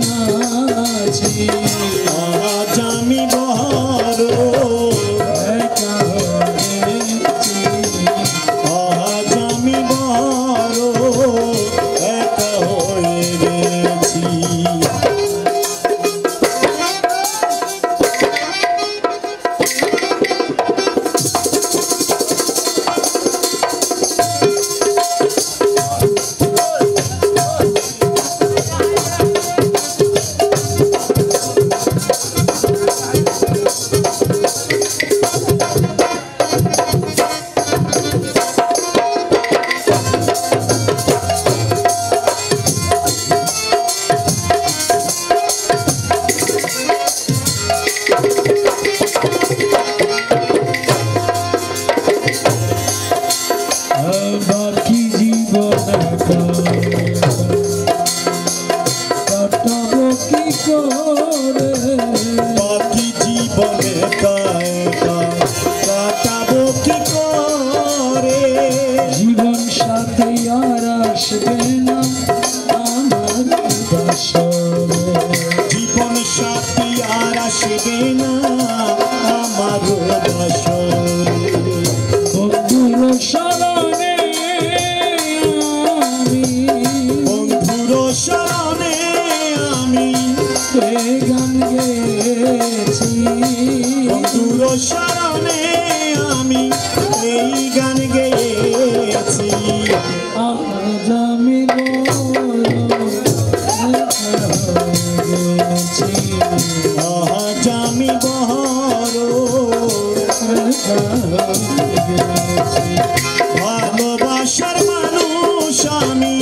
ভালোবাসার মানুষ আমি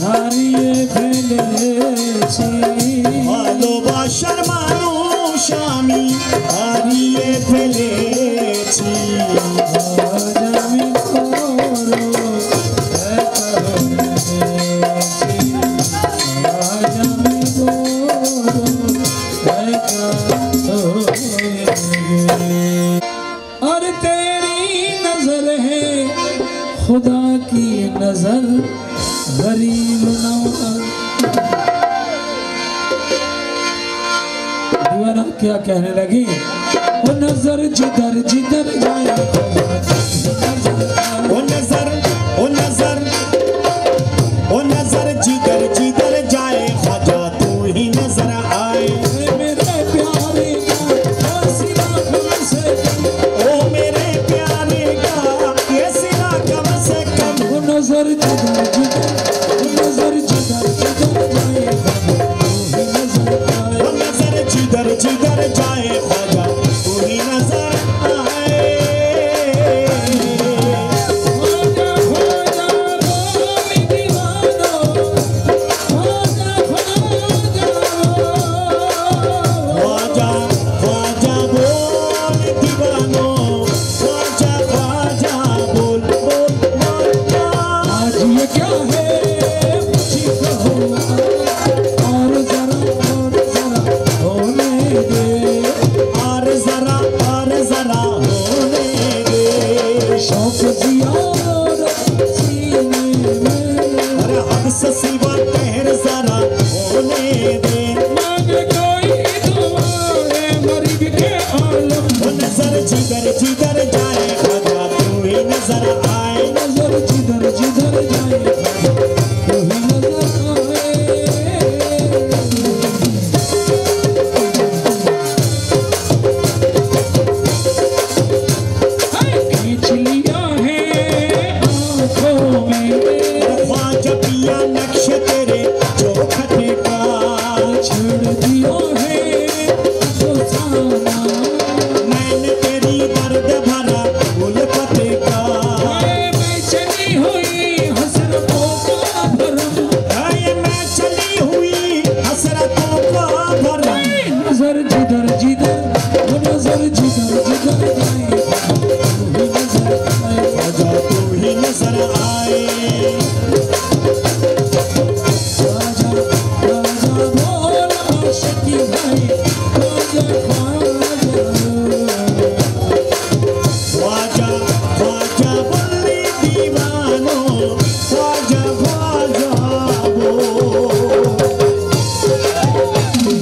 হারিয়ে ফেলেছি ভালোবাসার মানুষ আমি হারিয়ে ফেলেছি আজ আমি করো একা হয়েছি আজ আমি করো একা হয়ে और तेरी नजर है खुदा की नजर गरीब नवाज दीवाना क्या कहने लगी वो नजर जिधर जिधर जाए ओ नजर ओ नजर ओ नजर जिधर जिधर जाए ख्वाजा तू ही नजर आए मेरे प्यारे का सीना कम से कम ओ मेरे प्यारे का ये सिला कम से कम वो नजर जिधर जिधर वो नजर जिधर जिधर जाए वो नजर आए ओ नजर जिधर जिधर जाए ख्वाजा तू ही नजर आए खोजा खोजा बोल दीवानो खोजा खोजा ख्वाजा ख्वाजा बोल दीवानो ख्वाजा ख्वाजा बोल बोल ख्वाजा आज ये क्या है मुझे कहो और जरा होने दे और जरा होने दे शौक जियार सीने में अरे हद से सिवा कहर जरा होने दे मांगे कोई दुआ है मरीब के आलम वो नजर जिधर जिधर जाए ख्वाजा तू ही नजर आए नजर जिधर जिधर जाए तू ही नजर आए खींच लिया है आँखों में ख्वाजा पिया नक्श तेरे जो खटे का छेड़ दिया है अफसाना मैंने तेरी दर्द भरा गुल पते का मैं चली हुई हसरतों का भरम ये मैं चली हुई हसरतों का भरा नजर जिधर जिधर वो नजर जिधर जिधर जाए वो नजर आए ख्वाजा तू ही नजर आए राजा राजा बोल आशिकी भाई राजा ख्वाजा ख्वाजा बोली दीवानो ख्वाजा ख्वाजा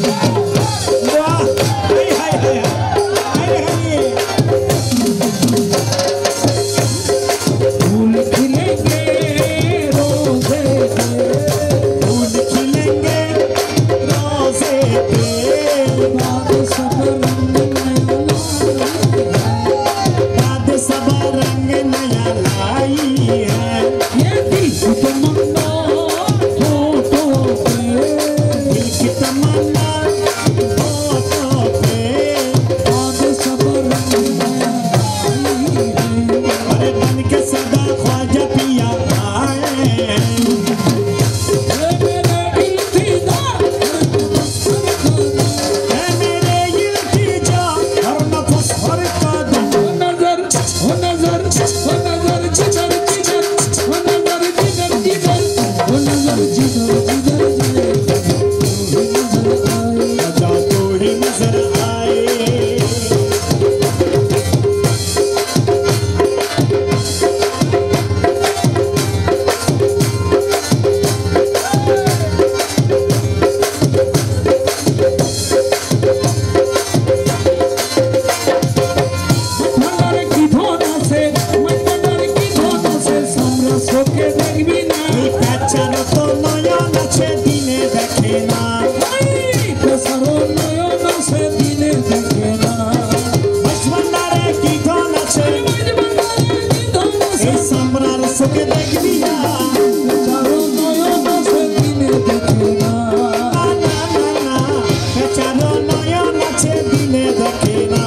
वाह हाय हाय हाय हाय हाय फूल खिलेंगे रोजे पे फूल खिलेंगे रोज़े पे बाग सब रंग बाद सब रंग नया लाई है ये दिल की तमन्ना होठों पे दिल की तमन्ना होठों पे बाग सब रंग अरे बन के सदा ख्वाजा पिया आए मेरे इल्तिजा है मेरे इल्तिजा हर नफस हर कदम वो नजर जिधर जिधर वो नजर जिधर जिधर वो नजर जिधर जिधर जाए वो नजर आए ख्वाजा तू ही नजर आए मंडर की धोना से समरस होके देखबी ना प्याचार तो नया नचे दिने देखे ना कसरो नयन से दिने देखे ना भंडारे की धन छे ए सम्रार सुख देखबी ना चारो नयन से दिने देखे ना ना ना ना प्याचार नया नचे दिने देखे ना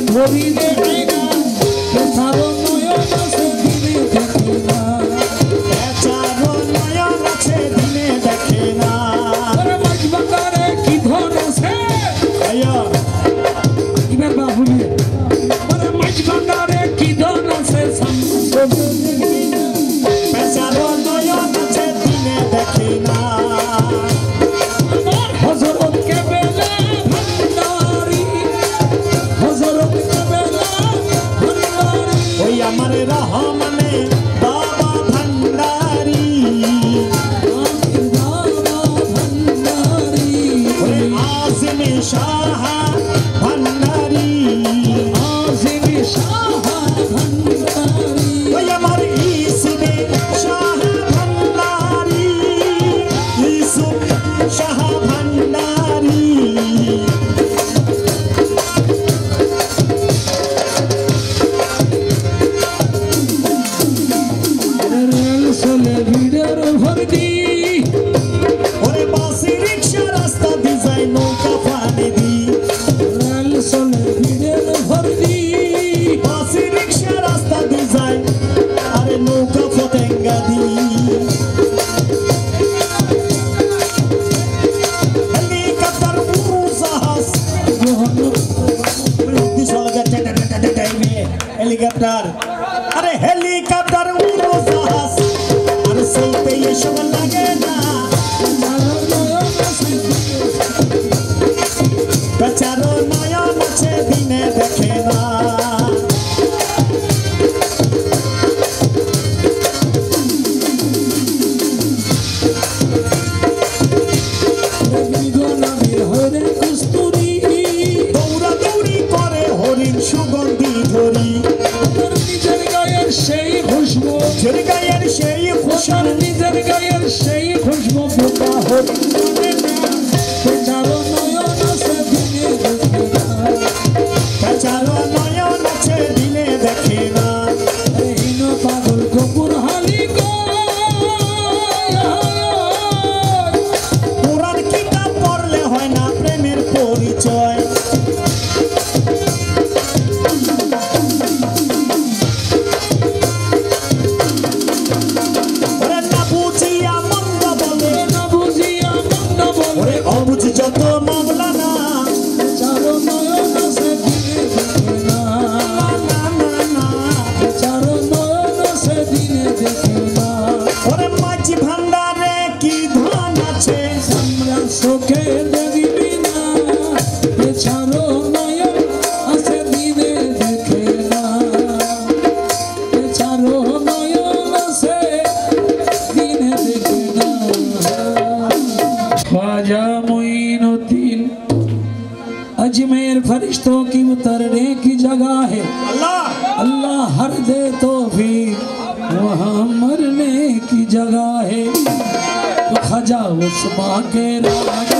ধরিলে আইনা বেচারো নয়ন আছে দিনে দেখে না বেচারো নয়ন আছে দিনে দেখে না আরে মাঝ বাজারে কি ধন আছে আয়া এবার বাহুলি আরে মাঝ বাজারে কি ধন আছে সম্পদ দেখি না বেচারো নয়ন আছে দিনে দেখে না হযরত কেবেলা ভান্ডারি হযরত কেবেলা ভান্ডারি ওই আমার রহমানে বাবা ভান্ডারি বাবা ভান্ডারি ওরে আজিমি শাহ ভান্ডারি আজিমি শাহ ভান্ডারি ওই আমার ইসুবে শাহ ভান্ডারি ইসুব শাহ ভান্ডারি রেল চলে ভিড়ের ভর্তি ওরে বাসি রিক্সা রাস্তা দিজাই নৌকা পানি দি রেল চলে ভিড়ের ভর্তি বাসি রিক্সা রাস্তা দিজাই আরে নৌকা ফতেঙ্গা দি হেলিকপ্টার উড়াজাহাজ হেলিকপ্টার আরে হেলিকপ্টার উড়াজাহাজ আর চলতে এসব লাগে না বেচারো নয়ন আছে দিনে দেখে না কস্তুরি দৌড়া দৌড়ি করে হরিণ সুগন্ধি ধরি নিজের গায়ের সেই খুশবু ছেড়ে গায়ের সেই খুশাল নিজের গায়ের সেই খুশবু বোকা হরিণ জানে না বেচারো নয়ন আছে দিনে দেখে না বেচারো নয়ন আছে দিনে দেখে না হীন পাগল কপুর হালি গো কোরআন কিতাব পড়লে হয় না প্রেমের পরিচয় ওরে না বুঝিয়া মন্দ বলে না বুঝিয়া মন্দ বলে ওরে অবুঝ যত মাওলানা বেচারো নয়ন আছে দিনে দেখে না না না না বেচারো নয়ন আছে দিনে দেখে না ওরে মাঝি ভান্ডারে কি ধন আছে আমরা চোখে দেখবি না বেচারো নয়ন আছে দিনে দেখে না বেচারো নয়ন আছে দিনে দেখে না ख्वाजा मोइनुद्दीन अजमेर फरिश्तों की उतरने की जगह है আল্লাহ अल्लाह हर दे तो भी वहाँ मरने की जगह है तो खजा उस्मा के राज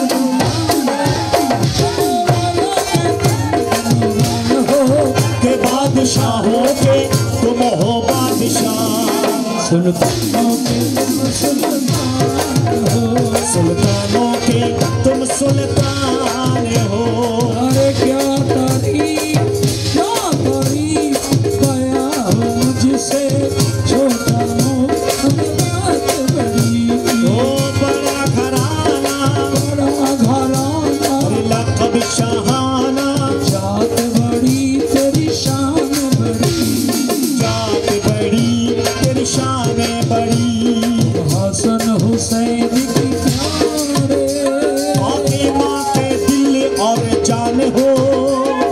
हो के बादशाहों के तुम हो बादशाह सुल्तानों के तुम सुल्तान हो सुल्तानों के तुम सुल्तान हो अरे क्या तारीफ गया हो मुझसे छोटा हो बात बड़ी ओ बड़ा घराना बड़ा घराना लक़ब शाहाना जात बड़ी तेरी शान बड़ी जात बड़ी तेरी शान बड़ी हसन हुसैन की प्यारे फातिमा के दिल और जान हो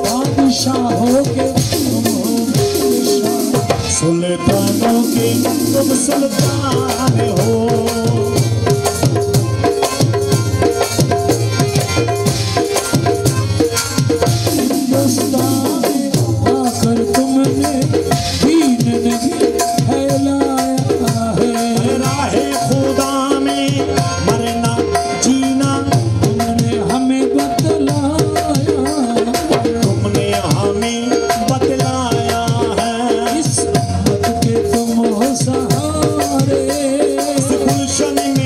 बादशाहों के तुम हो बादशाह सुल्तानों के तुम सुल्तान हो हिंदुस्तान में आकर तुमने दीन नहीं फैलाया है राहे खुदा में मरना जीना तुमने हमें बतलाया तुमने हमें बतलाया है इस उम्मत के तुम हो सहारे इस गुलशन में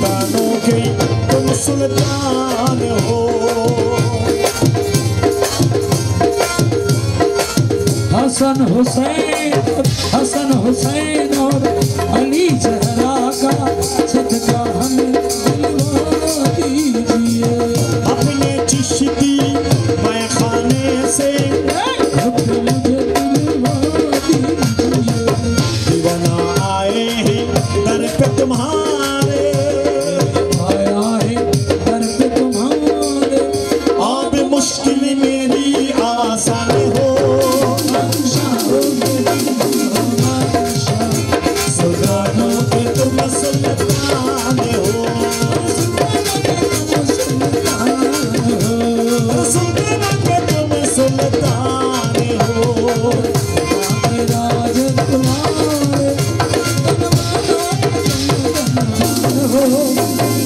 सुल्तानों के तुम सुल्तान हो। हसन हुसैन और अली जहरा का सदका हमें दिलवा दीजिए। अपने चिश्ती मैं खाने से मुझे दिलवा दीजिए। दीवाना आए हैं दर पे तुम्हारे, आया है दर पे तुम्हारे। अब मुश्किल मेरी आसान हो। सुल्तानों के तुम सुल्तान हो। सुल्तानों के तुम सुल्तान हो। राज तुम्हारे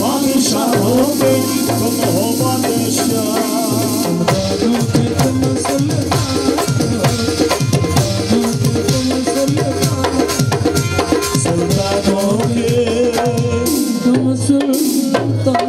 बादशाहों के तुम हो बादशाह। सुल्तानों के तुम सुल्तान